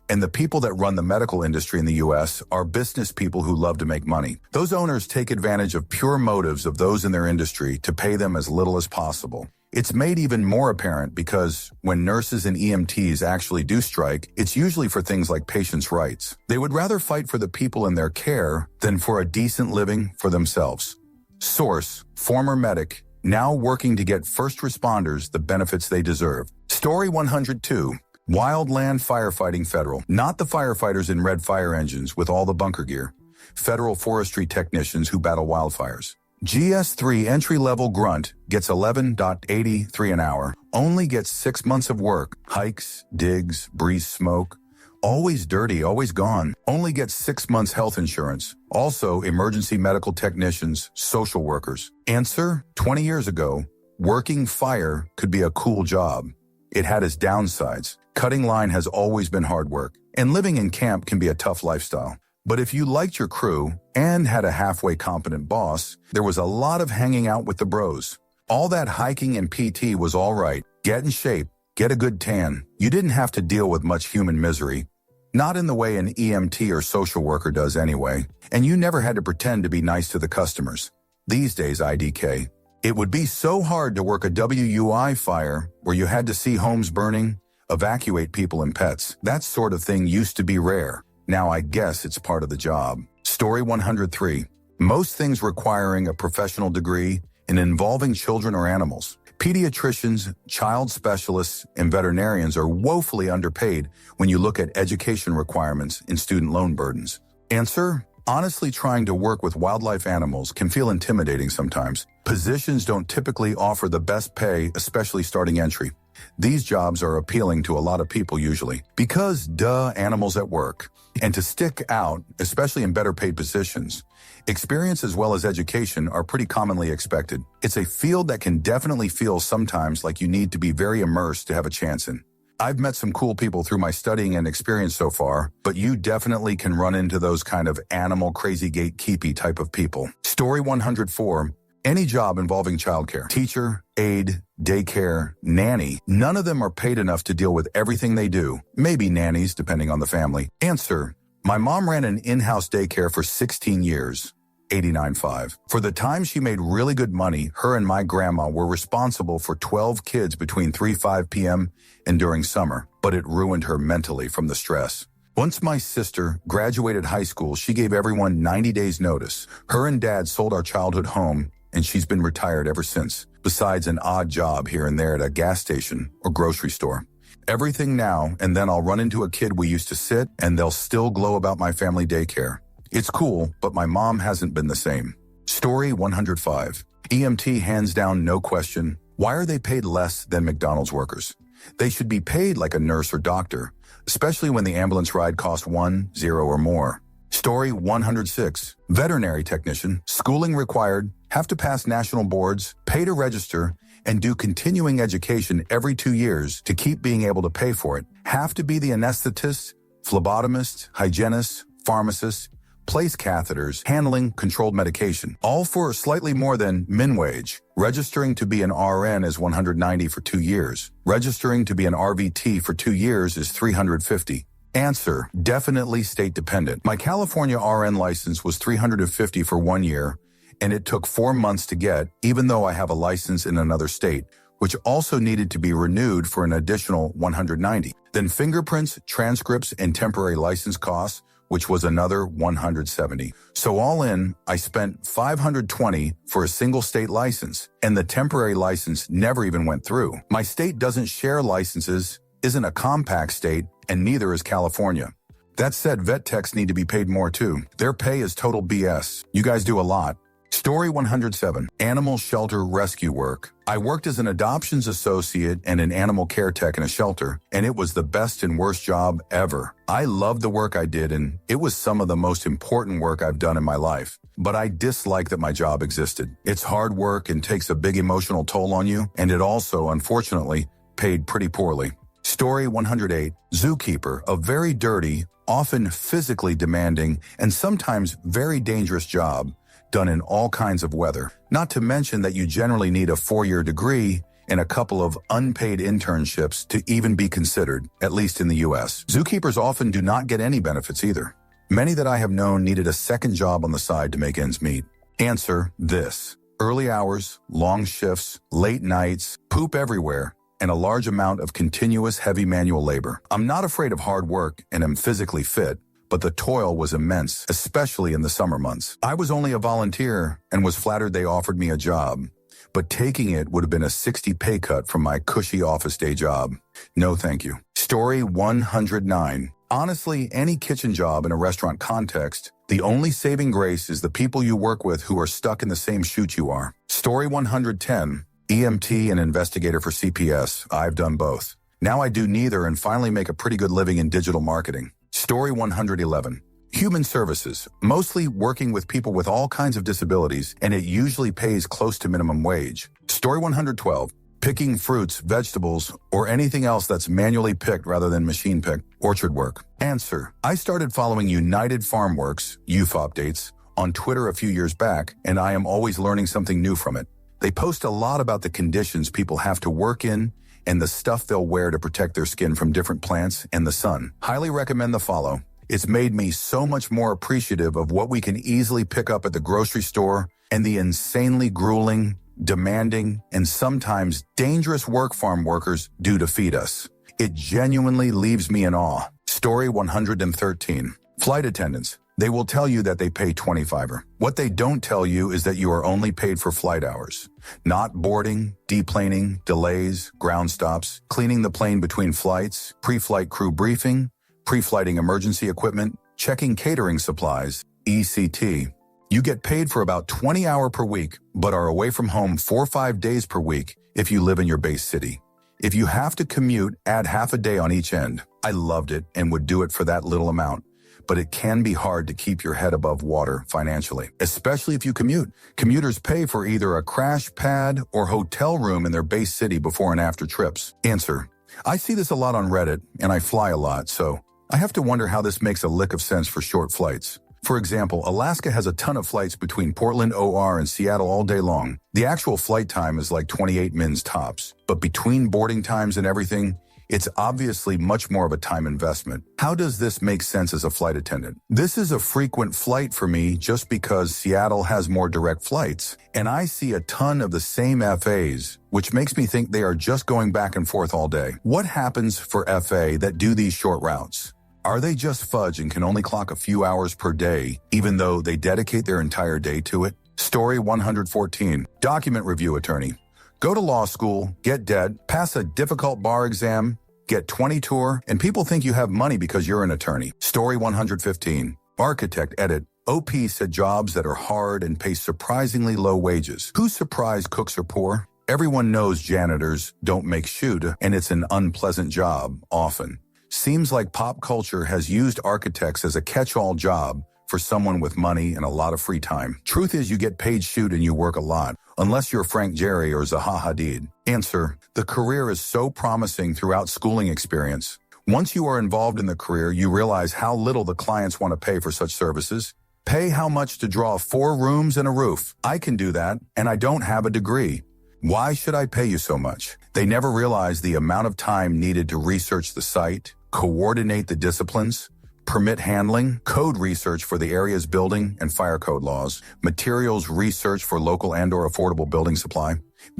and the people that run the medical industry in the U.S. are business people who love to make money. Those owners take advantage of pure motives of those in their industry to pay them as little as possible. It's made even more apparent because when nurses and EMTs actually do strike, it's usually for things like patients' rights. They would rather fight for the people in their care than for a decent living for themselves. Source, former medic, now working to get first responders the benefits they deserve. Story 102. Wildland firefighting federal. Not the firefighters in red fire engines with all the bunker gear. Federal forestry technicians who battle wildfires. GS3 entry-level grunt gets $11.83 an hour, only gets 6 months of work, hikes, digs, breathes smoke, always dirty, always gone, only gets 6 months health insurance, also emergency medical technicians, social workers. Answer, 20 years ago, working fire could be a cool job. It had its downsides. Cutting line has always been hard work, and living in camp can be a tough lifestyle. But if you liked your crew and had a halfway competent boss, there was a lot of hanging out with the bros. All that hiking and PT was all right. Get in shape, get a good tan. You didn't have to deal with much human misery. Not in the way an EMT or social worker does anyway. And you never had to pretend to be nice to the customers. These days, IDK. It would be so hard to work a WUI fire where you had to see homes burning, evacuate people and pets. That sort of thing used to be rare. Now I guess it's part of the job. Story 103. Most things requiring a professional degree and involving children or animals. Pediatricians, child specialists, and veterinarians are woefully underpaid when you look at education requirements and student loan burdens. Answer. Honestly, trying to work with wildlife animals can feel intimidating sometimes. Positions don't typically offer the best pay, especially starting entry. These jobs are appealing to a lot of people usually because, animals at work. And to stick out, especially in better paid positions, experience as well as education are pretty commonly expected. It's a field that can definitely feel sometimes like you need to be very immersed to have a chance in. I've met some cool people through my studying and experience so far, but you definitely can run into those kind of animal crazy gatekeepy type of people. Story 104. Any job involving childcare, teacher, aide, daycare, nanny, none of them are paid enough to deal with everything they do. Maybe nannies, depending on the family. Answer. My mom ran an in-house daycare for 16 years. 89.5. For the time she made really good money, her and my grandma were responsible for 12 kids between 3-5 p.m. and during summer, but it ruined her mentally from the stress. Once my sister graduated high school, she gave everyone 90 days notice. Her and dad sold our childhood home and she's been retired ever since, besides an odd job here and there at a gas station or grocery store. Everything now, and then I'll run into a kid we used to sit, and they'll still glow about my family daycare. It's cool, but my mom hasn't been the same. Story 105. EMT hands down, no question. Why are they paid less than McDonald's workers? They should be paid like a nurse or doctor, especially when the ambulance ride costs $1, $0, or more. Story 106. Veterinary technician, schooling required, have to pass national boards, pay to register, and do continuing education every 2 years to keep being able to pay for it. Have to be the anesthetist, phlebotomist, hygienist, pharmacist, place catheters, handling controlled medication, all for slightly more than min wage. Registering to be an RN is $190 for 2 years. Registering to be an RVT for 2 years is $350. Answer, definitely state dependent. My California RN license was $350 for 1 year, and it took 4 months to get, even though I have a license in another state, which also needed to be renewed for an additional $190. Then fingerprints, transcripts, and temporary license costs, which was another $170. So all in, I spent $520 for a single state license, and the temporary license never even went through. My state doesn't share licenses, isn't a compact state, and neither is California. That said, vet techs need to be paid more too. Their pay is total BS. You guys do a lot. Story 107. Animal shelter rescue work. I worked as an adoptions associate and an animal care tech in a shelter, and it was the best and worst job ever. I loved the work I did, and it was some of the most important work I've done in my life. But I dislike that my job existed. It's hard work and takes a big emotional toll on you, and it also, unfortunately, paid pretty poorly. Story 108. Zookeeper, a very dirty, often physically demanding, and sometimes very dangerous job, done in all kinds of weather. Not to mention that you generally need a 4-year degree and a couple of unpaid internships to even be considered, at least in the U.S. Zookeepers often do not get any benefits either. Many that I have known needed a second job on the side to make ends meet. Answer, this. Early hours, long shifts, late nights, poop everywhere, and a large amount of continuous heavy manual labor. I'm not afraid of hard work and am physically fit, but the toil was immense, especially in the summer months. I was only a volunteer and was flattered they offered me a job, but taking it would have been a 60 pay cut from my cushy office day job. No thank you. Story 109. Honestly, any kitchen job in a restaurant context, the only saving grace is the people you work with who are stuck in the same chute you are. Story 110. EMT and investigator for CPS. I've done both. Now I do neither and finally make a pretty good living in digital marketing. Story 111. Human services, mostly working with people with all kinds of disabilities, and it usually pays close to minimum wage. Story 112. Picking fruits, vegetables, or anything else that's manually picked rather than machine picked. Orchard work. Answer. I started following United Farm Works, UFO updates, on Twitter a few years back, and I am always learning something new from it. They post a lot about the conditions people have to work in and the stuff they'll wear to protect their skin from different plants and the sun. Highly recommend the follow. It's made me so much more appreciative of what we can easily pick up at the grocery store and the insanely grueling, demanding, and sometimes dangerous work farm workers do to feed us. It genuinely leaves me in awe. Story 113. Flight attendants. They will tell you that they pay $25. What they don't tell you is that you are only paid for flight hours, not boarding, deplaning, delays, ground stops, cleaning the plane between flights, pre-flight crew briefing, pre-flighting emergency equipment, checking catering supplies, ECT. You get paid for about 20 hours per week, but are away from home 4 or 5 days per week if you live in your base city. If you have to commute, add half a day on each end. I loved it and would do it for that little amount. But it can be hard to keep your head above water financially, especially if you commute. Commuters pay for either a crash pad or hotel room in their base city before and after trips. Answer. I see this a lot on Reddit, and I fly a lot, so I have to wonder how this makes a lick of sense for short flights. For example, Alaska has a ton of flights between Portland, OR, and Seattle all day long. The actual flight time is like 28 mins tops, but between boarding times and everything, it's obviously much more of a time investment. How does this make sense as a flight attendant? This is a frequent flight for me just because Seattle has more direct flights, and I see a ton of the same FAs, which makes me think they are just going back and forth all day. What happens for FA that do these short routes? Are they just fudge and can only clock a few hours per day, even though they dedicate their entire day to it? Story 114. Document review attorney. Go to law school, get debt, pass a difficult bar exam, get 20 tour, and people think you have money because you're an attorney. Story 115. Architect edit. OP said jobs that are hard and pay surprisingly low wages. Who's surprised cooks are poor? Everyone knows janitors don't make shoot, and it's an unpleasant job, often. Seems like pop culture has used architects as a catch-all job for someone with money and a lot of free time. Truth is, you get paid shoot and you work a lot, unless you're Frank Jerry or Zaha Hadid. Answer: the career is so promising throughout schooling experience. Once you are involved in the career, you realize how little the clients want to pay for such services. Pay how much to draw 4 rooms and a roof. I can do that, and I don't have a degree. Why should I pay you so much? They never realize the amount of time needed to research the site, coordinate the disciplines, permit handling, code research for the area's building and fire code laws, materials research for local and/or affordable building supply,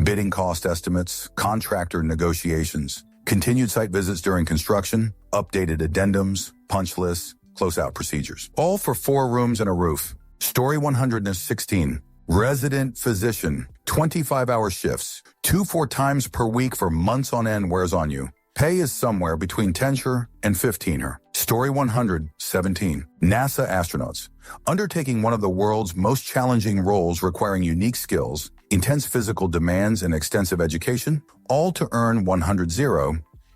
bidding cost estimates, contractor negotiations, continued site visits during construction, updated addendums, punch lists, closeout procedures. All for 4 rooms and a roof. Story 116. Resident physician. 25-hour shifts. 2-4 times per week for months on end wears on you. Pay is somewhere between 10 and 15. Story 117. NASA astronauts. Undertaking one of the world's most challenging roles requiring unique skills, intense physical demands, and extensive education, all to earn 100,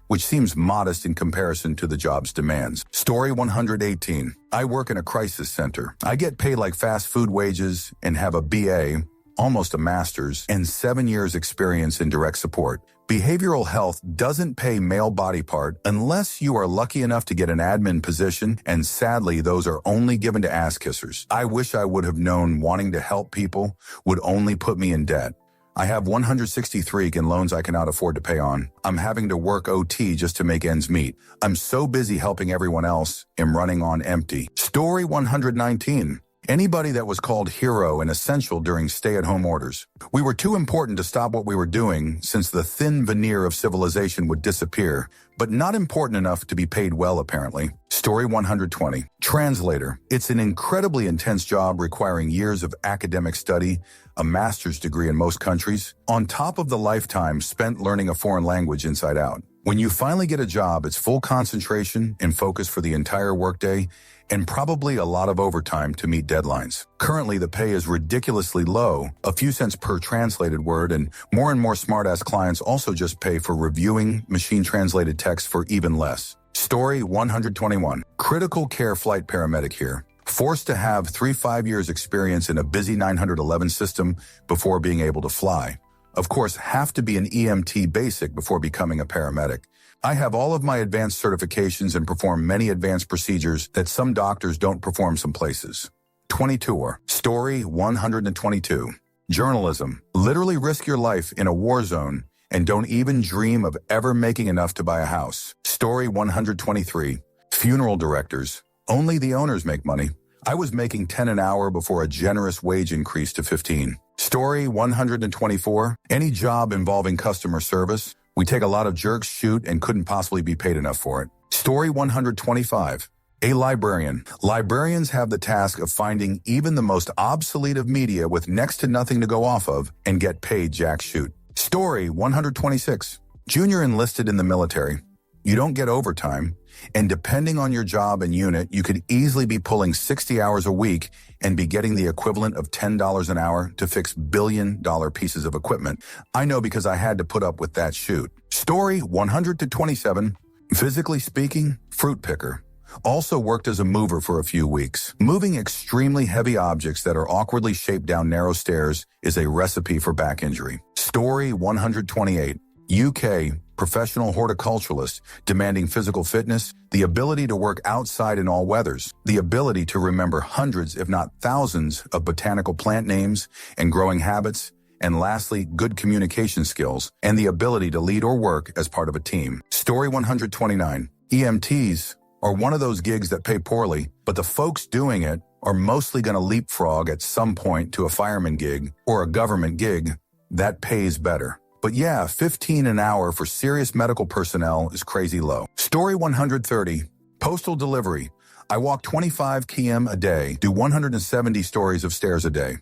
which seems modest in comparison to the job's demands. Story 118. I work in a crisis center. I get paid like fast food wages and have a BA, almost a master's, and 7 years experience in direct support. Behavioral health doesn't pay male body part unless you are lucky enough to get an admin position, and sadly, those are only given to ass kissers. I wish I would have known wanting to help people would only put me in debt. I have 163 in loans I cannot afford to pay on. I'm having to work OT just to make ends meet. I'm so busy helping everyone else, I'm running on empty. Story 119. Anybody that was called hero and essential during stay-at-home orders. We were too important to stop what we were doing since the thin veneer of civilization would disappear, but not important enough to be paid well, apparently. Story 120. Translator. It's an incredibly intense job requiring years of academic study, a master's degree in most countries, on top of the lifetime spent learning a foreign language inside out. When you finally get a job, it's full concentration and focus for the entire workday, and probably a lot of overtime to meet deadlines. Currently, the pay is ridiculously low, a few cents per translated word, and more smart-ass clients also just pay for reviewing machine-translated text for even less. Story 121. Critical care flight paramedic here. Forced to have 3-5 years experience in a busy 911 system before being able to fly. Of course, have to be an EMT basic before becoming a paramedic. I have all of my advanced certifications and perform many advanced procedures that some doctors don't perform some places. 22. Story 122. Journalism. Literally risk your life in a war zone and don't even dream of ever making enough to buy a house. Story 123. Funeral directors. Only the owners make money. I was making 10 an hour before a generous wage increase to 15. Story 124. Any job involving customer service. We take a lot of jerks shoot and couldn't possibly be paid enough for it. Story 125. A librarian. Librarians have the task of finding even the most obsolete of media with next to nothing to go off of and get paid jack shoot. Story 126. Junior enlisted in the military. You don't get overtime, and depending on your job and unit, you could easily be pulling 60 hours a week and be getting the equivalent of $10 an hour to fix billion-dollar pieces of equipment. I know because I had to put up with that shoot. Story 127. Physically speaking, fruit picker. Also worked as a mover for a few weeks. Moving extremely heavy objects that are awkwardly shaped down narrow stairs is a recipe for back injury. Story 128. UK. Professional horticulturalist, demanding physical fitness, the ability to work outside in all weathers, the ability to remember hundreds, if not thousands, of botanical plant names and growing habits, and lastly, good communication skills, and the ability to lead or work as part of a team. Story 129. EMTs are one of those gigs that pay poorly, but the folks doing it are mostly going to leapfrog at some point to a fireman gig or a government gig that pays better. But yeah, 15 an hour for serious medical personnel is crazy low. Story 130. Postal delivery. I walk 25 km a day, do 170 stories of stairs a day.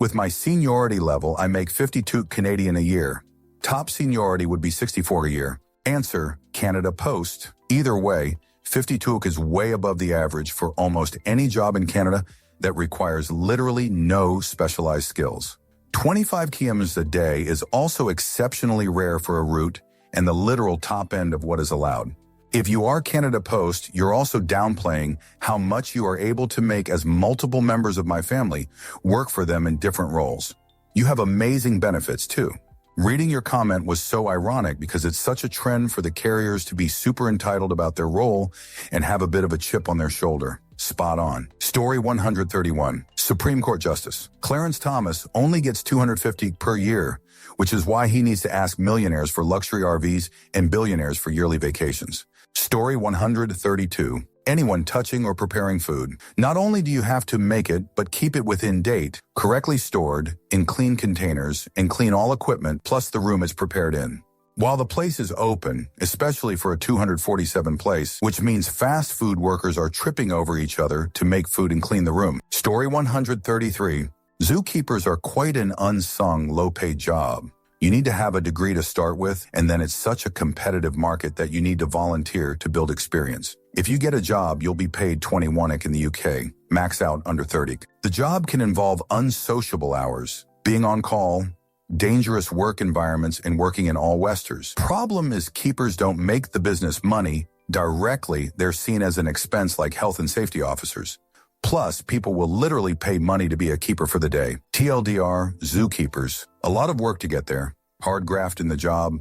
With my seniority level, I make 52 Canadian a year. Top seniority would be 64 a year. Answer, Canada Post. Either way, 52 is way above the average for almost any job in Canada that requires literally no specialized skills. 25 kms a day is also exceptionally rare for a route and the literal top end of what is allowed. If you are Canada Post, you're also downplaying how much you are able to make as multiple members of my family work for them in different roles. You have amazing benefits too. Reading your comment was so ironic because it's such a trend for the carriers to be super entitled about their role and have a bit of a chip on their shoulder. Spot on. Story 131. Supreme Court Justice. Clarence Thomas only gets $250 per year, which is why he needs to ask millionaires for luxury RVs and billionaires for yearly vacations. Story 132. Anyone touching or preparing food. Not only do you have to make it, but keep it within date, correctly stored, in clean containers, and clean all equipment, plus the room it's prepared in. While the place is open, especially for a 247 place, which means fast food workers are tripping over each other to make food and clean the room. Story 133. Zookeepers are quite an unsung, low-paid job. You need to have a degree to start with, and then it's such a competitive market that you need to volunteer to build experience. If you get a job, you'll be paid 21 in the UK, max out under 30. The job can involve unsociable hours, being on call, dangerous work environments, and working in all Westers. Problem is keepers don't make the business money directly. They're seen as an expense like health and safety officers. Plus, people will literally pay money to be a keeper for the day. TLDR, zookeepers. A lot of work to get there. Hard graft in the job.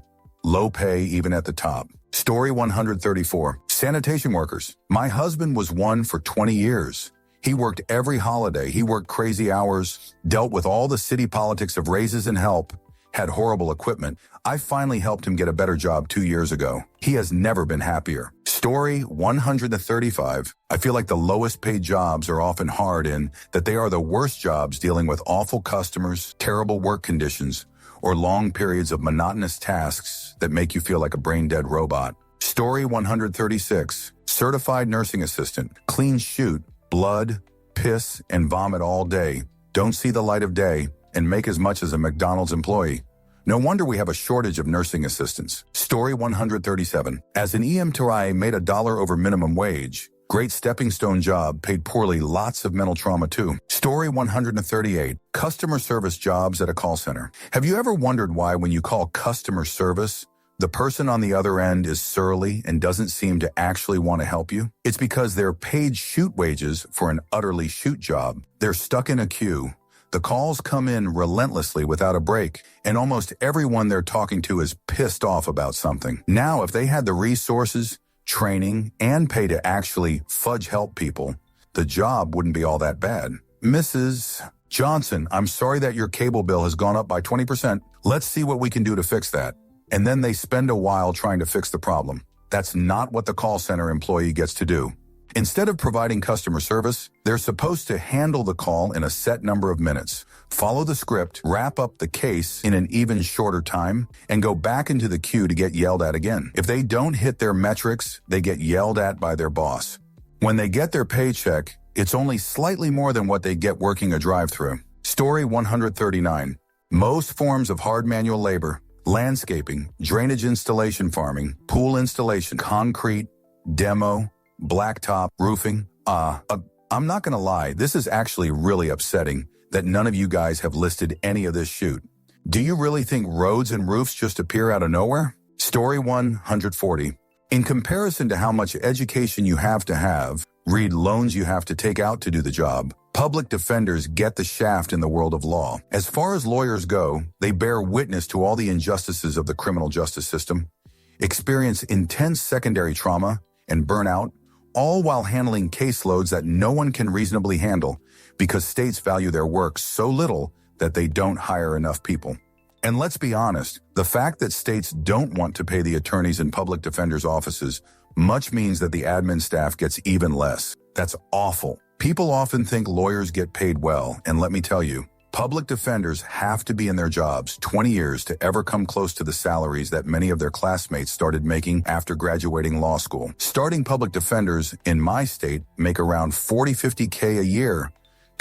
Low pay even at the top. Story 134. Sanitation workers. My husband was one for 20 years. He worked every holiday. He worked crazy hours, dealt with all the city politics of raises and help, had horrible equipment. I finally helped him get a better job 2 years ago. He has never been happier. Story 135. I feel like the lowest paid jobs are often hard in that they are the worst jobs, dealing with awful customers, terrible work conditions, or long periods of monotonous tasks that make you feel like a brain-dead robot. Story 136. Certified nursing assistant. Clean chute, blood, piss, and vomit all day. Don't see the light of day and make as much as a McDonald's employee. No wonder we have a shortage of nursing assistants. Story 137. As an EMTI made $1 over minimum wage. Great stepping stone job, paid poorly, lots of mental trauma too. Story 138. Customer service jobs at a call center. Have you ever wondered why when you call customer service, the person on the other end is surly and doesn't seem to actually want to help you? It's because they're paid shoot wages for an utterly shoot job. They're stuck in a queue. The calls come in relentlessly without a break, and almost everyone they're talking to is pissed off about something. Now, if they had the resources, training, and pay to actually fudge help people, the job wouldn't be all that bad. Mrs. Johnson, I'm sorry that your cable bill has gone up by 20%. Let's see what we can do to fix that. And then they spend a while trying to fix the problem. That's not what the call center employee gets to do. Instead of providing customer service, they're supposed to handle the call in a set number of minutes, follow the script, wrap up the case in an even shorter time, and go back into the queue to get yelled at again. If they don't hit their metrics, they get yelled at by their boss. When they get their paycheck, it's only slightly more than what they get working a drive-thru. Story 139. Most forms of hard manual labor, landscaping, drainage installation, farming, pool installation, concrete, demo, blacktop, roofing. I'm not gonna lie, this is actually really upsetting that none of you guys have listed any of this shoot. Do you really think roads and roofs just appear out of nowhere? Story 140. In comparison to how much education you have to have, read loans you have to take out to do the job, public defenders get the shaft in the world of law. As far as lawyers go, they bear witness to all the injustices of the criminal justice system, experience intense secondary trauma and burnout, all while handling caseloads that no one can reasonably handle because states value their work so little that they don't hire enough people. And let's be honest, the fact that states don't want to pay the attorneys and public defenders' offices much means that the admin staff gets even less. That's awful. People often think lawyers get paid well, and let me tell you, public defenders have to be in their jobs 20 years to ever come close to the salaries that many of their classmates started making after graduating law school. Starting public defenders in my state make around $40–50K a year,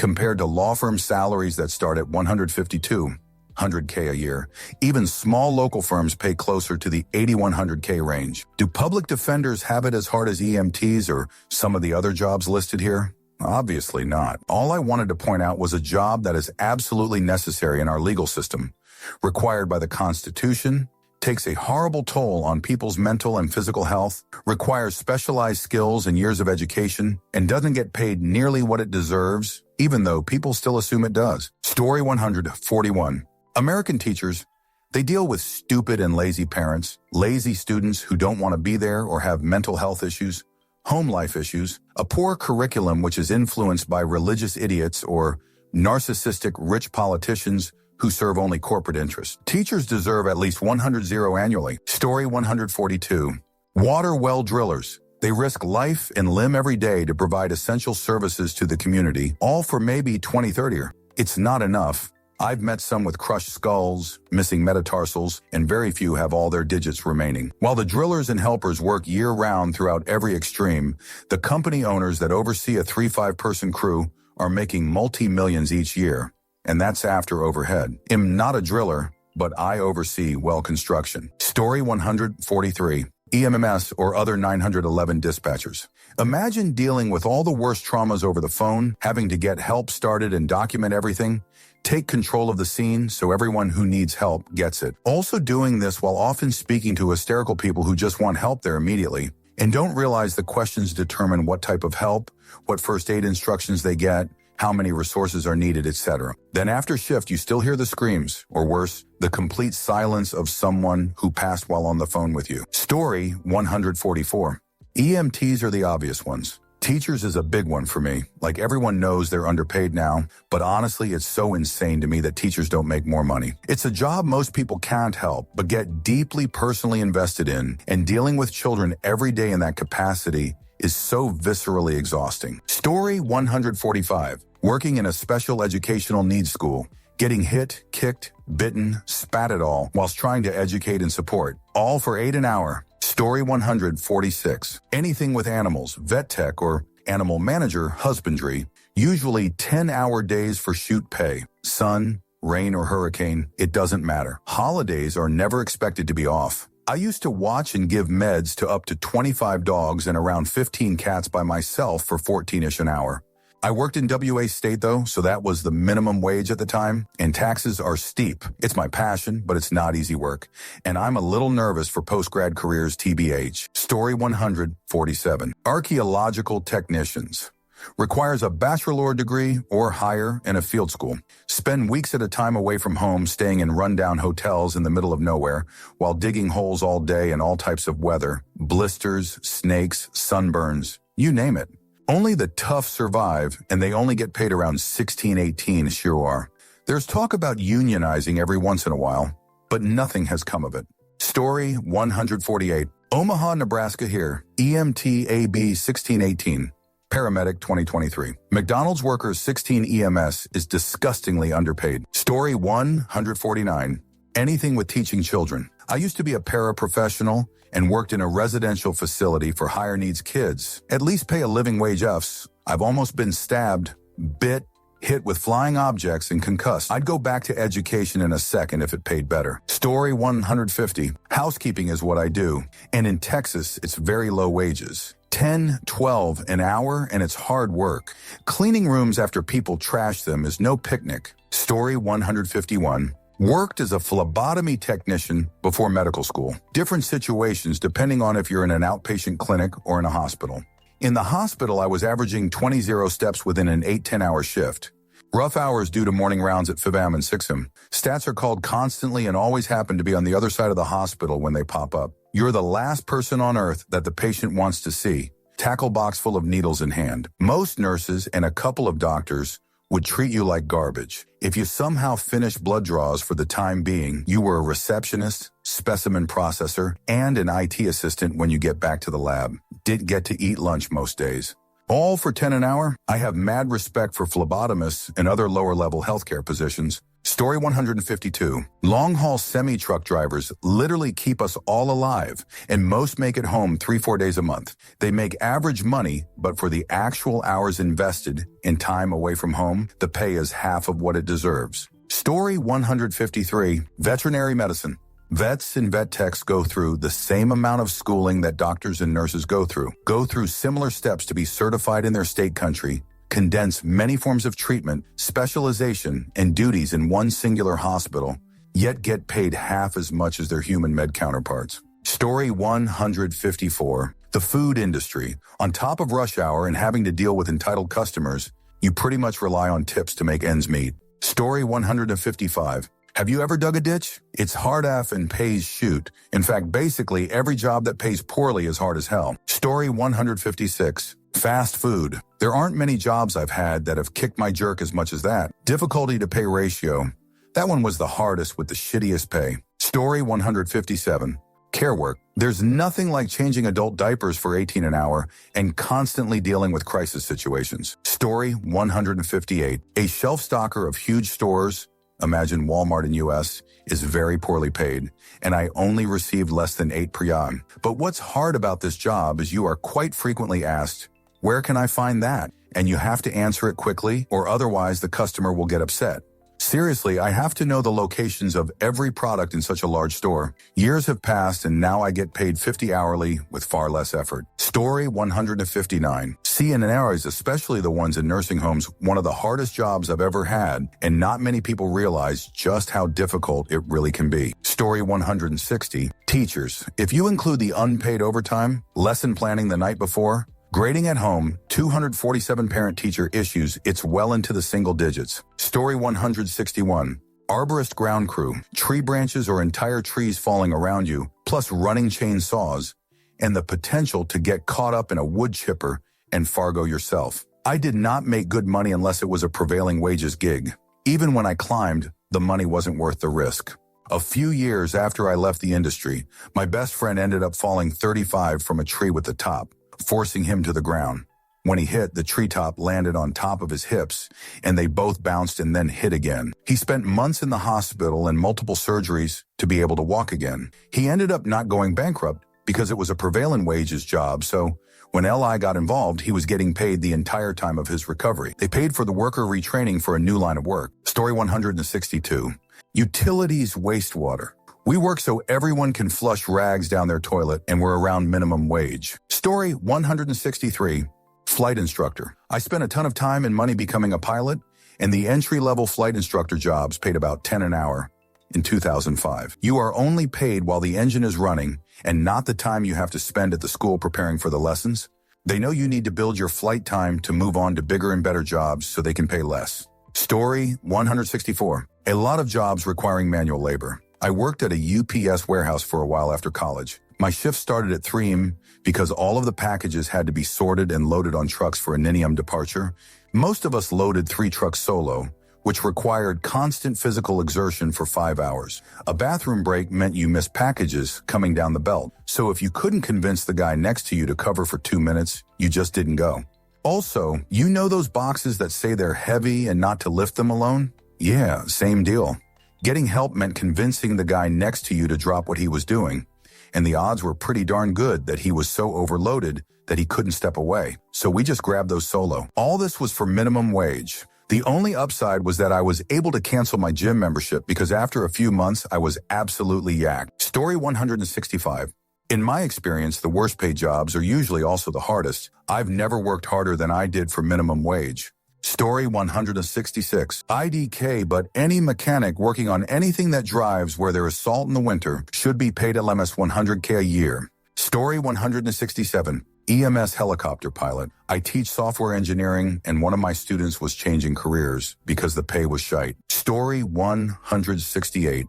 Compared to law firm salaries that start at $152,100K a year, even small local firms pay closer to the $8,100K range. Do public defenders have it as hard as EMTs or some of the other jobs listed here? Obviously not. All I wanted to point out was a job that is absolutely necessary in our legal system, required by the Constitution, takes a horrible toll on people's mental and physical health, requires specialized skills and years of education, and doesn't get paid nearly what it deserves, even though people still assume it does. Story 141. American teachers, they deal with stupid and lazy parents, lazy students who don't want to be there or have mental health issues, home life issues, a poor curriculum which is influenced by religious idiots or narcissistic rich politicians who serve only corporate interests. Teachers deserve at least 100 annually. Story 142. Water well drillers. They risk life and limb every day to provide essential services to the community, all for maybe $20-30. It's not enough. I've met some with crushed skulls, missing metatarsals, and very few have all their digits remaining. While the drillers and helpers work year-round throughout every extreme, the company owners that oversee a 3-5 person crew are making multi-millions each year. And that's after overhead. I'm not a driller, but I oversee well construction. Story 143. EMMS or other 911 dispatchers. Imagine dealing with all the worst traumas over the phone, having to get help started and document everything, take control of the scene so everyone who needs help gets it. Also doing this while often speaking to hysterical people who just want help there immediately and don't realize the questions determine what type of help, what first aid instructions they get, how many resources are needed, etc. Then after shift, you still hear the screams, or worse, the complete silence of someone who passed while on the phone with you. Story 144. EMTs are the obvious ones. Teachers is a big one for me. Like everyone knows they're underpaid now, but honestly, it's so insane to me that teachers don't make more money. It's a job most people can't help, but get deeply personally invested in, and dealing with children every day in that capacity is so viscerally exhausting. Story 145. Working in a special educational needs school, getting hit, kicked, bitten, spat at all, whilst trying to educate and support, all for $8 an hour. Story 146. Anything with animals, vet tech or animal manager, husbandry, usually 10-hour days for shoot pay. Sun, rain or hurricane, it doesn't matter. Holidays are never expected to be off. I used to watch and give meds to up to 25 dogs and around 15 cats by myself for $14-ish an hour. I worked in WA state though, so that was the minimum wage at the time, and taxes are steep. It's my passion, but it's not easy work, and I'm a little nervous for post-grad careers TBH. Story 147. Archaeological technicians. Requires a bachelor degree or higher in a field school. Spend weeks at a time away from home, staying in rundown hotels in the middle of nowhere, while digging holes all day in all types of weather, blisters, snakes, sunburns, you name it. Only the tough survive, and they only get paid around $16-18 sure. There's talk about unionizing every once in a while, but nothing has come of it. Story 148. Omaha, Nebraska here. EMT AB 1618. Paramedic 2023. McDonald's workers 16 EMS is disgustingly underpaid. Story 149. Anything with teaching children. I used to be a paraprofessional and worked in a residential facility for higher needs kids. At least pay a living wage Fs. I've almost been stabbed, bit, hit with flying objects, and concussed. I'd go back to education in a second if it paid better. Story 150. Housekeeping is what I do. And in Texas, it's very low wages. 10, 12 an hour, and it's hard work. Cleaning rooms after people trash them is no picnic. Story 151. Worked as a phlebotomy technician before medical school. Different situations depending on if you're in an outpatient clinic or in a hospital. In the hospital, I was averaging 20 steps within an 8-10 hour shift. Rough hours due to morning rounds at 5am and 6am. Stats are called constantly and always happen to be on the other side of the hospital when they pop up. You're the last person on earth that the patient wants to see. Tackle box full of needles in hand. Most nurses and a couple of doctors would treat you like garbage. If you somehow finished blood draws for the time being, you were a receptionist, specimen processor, and an IT assistant when you get back to the lab. Didn't get to eat lunch most days. All for 10 an hour? I have mad respect for phlebotomists and other lower-level healthcare positions. Story 152. Long-haul semi-truck drivers literally keep us all alive, and most make it home 3-4 days a month. They make average money, but for the actual hours invested in time away from home, the pay is half of what it deserves. Story 153. Veterinary medicine. Vets and vet techs go through the same amount of schooling that doctors and nurses go through similar steps to be certified in their state country, condense many forms of treatment, specialization, and duties in one singular hospital, yet get paid half as much as their human med counterparts. Story 154. The food industry. On top of rush hour and having to deal with entitled customers, you pretty much rely on tips to make ends meet. Story 155. Have you ever dug a ditch? It's hard AF and pays shoot. In fact, basically every job that pays poorly is hard as hell. Story 156. Fast food. There aren't many jobs I've had that have kicked my jerk as much as that. Difficulty to pay ratio. That one was the hardest with the shittiest pay. Story 157. Care work. There's nothing like changing adult diapers for 18 an hour and constantly dealing with crisis situations. Story 158. A shelf stocker of huge stores, imagine Walmart in US, is very poorly paid, and I only received less than 8 per yard. But what's hard about this job is you are quite frequently asked, where can I find that? And you have to answer it quickly, or otherwise the customer will get upset. Seriously, I have to know the locations of every product in such a large store. Years have passed and now I get paid $50 hourly with far less effort. Story 159. CNRs, especially the ones in nursing homes, one of the hardest jobs I've ever had, and not many people realize just how difficult it really can be. Story 160. Teachers. If you include the unpaid overtime, lesson planning the night before, grading at home, 247 parent-teacher issues, it's well into the single digits. Story 161. Arborist ground crew. Tree branches or entire trees falling around you, plus running chainsaws, and the potential to get caught up in a wood chipper and Fargo yourself. I did not make good money unless it was a prevailing wages gig. Even when I climbed, the money wasn't worth the risk. A few years after I left the industry, my best friend ended up falling 35 from a tree with the top, forcing him to the ground. When he hit, the treetop landed on top of his hips, and they both bounced and then hit again. He spent months in the hospital and multiple surgeries to be able to walk again. He ended up not going bankrupt because it was a prevailing wages job, so when LI got involved, he was getting paid the entire time of his recovery. They paid for the worker retraining for a new line of work. Story 162. Utilities wastewater. We work so everyone can flush rags down their toilet, and we're around minimum wage. Story 163. Flight instructor. I spent a ton of time and money becoming a pilot, and the entry-level flight instructor jobs paid about 10 an hour in 2005. You are only paid while the engine is running and not the time you have to spend at the school preparing for the lessons. They know you need to build your flight time to move on to bigger and better jobs so they can pay less. Story 164. A lot of jobs requiring manual labor. I worked at a UPS warehouse for a while after college. My shift started at 3 a.m. because all of the packages had to be sorted and loaded on trucks for a 9 a.m. departure. Most of us loaded 3 trucks solo, which required constant physical exertion for 5 hours. A bathroom break meant you missed packages coming down the belt. So if you couldn't convince the guy next to you to cover for 2 minutes, you just didn't go. Also, you know those boxes that say they're heavy and not to lift them alone? Yeah, same deal. Getting help meant convincing the guy next to you to drop what he was doing, and the odds were pretty darn good that he was so overloaded that he couldn't step away. So we just grabbed those solo. All this was for minimum wage. The only upside was that I was able to cancel my gym membership because after a few months, I was absolutely yacked. Story 165. In my experience, the worst paid jobs are usually also the hardest. I've never worked harder than I did for minimum wage. Story 166. IDK, but any mechanic working on anything that drives where there is salt in the winter should be paid LMS 100K a year. Story 167. EMS helicopter pilot. I teach software engineering, and one of my students was changing careers because the pay was shite. Story 168.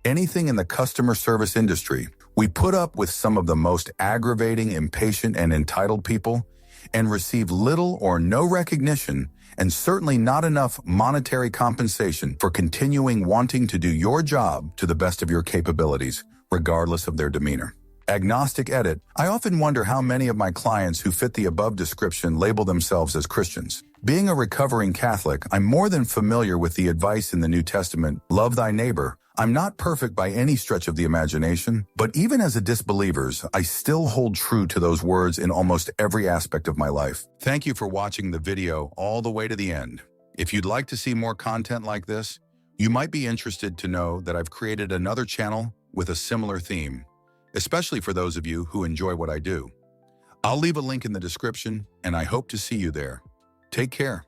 Anything in the customer service industry. We put up with some of the most aggravating, impatient, and entitled people, and receive little or no recognition, and certainly not enough monetary compensation for continuing wanting to do your job to the best of your capabilities, regardless of their demeanor. Agnostic edit. I often wonder how many of my clients who fit the above description label themselves as Christians. Being a recovering Catholic, I'm more than familiar with the advice in the New Testament, love thy neighbor. I'm not perfect by any stretch of the imagination, but even as a disbeliever, I still hold true to those words in almost every aspect of my life. Thank you for watching the video all the way to the end. If you'd like to see more content like this, you might be interested to know that I've created another channel with a similar theme, especially for those of you who enjoy what I do. I'll leave a link in the description, and I hope to see you there. Take care.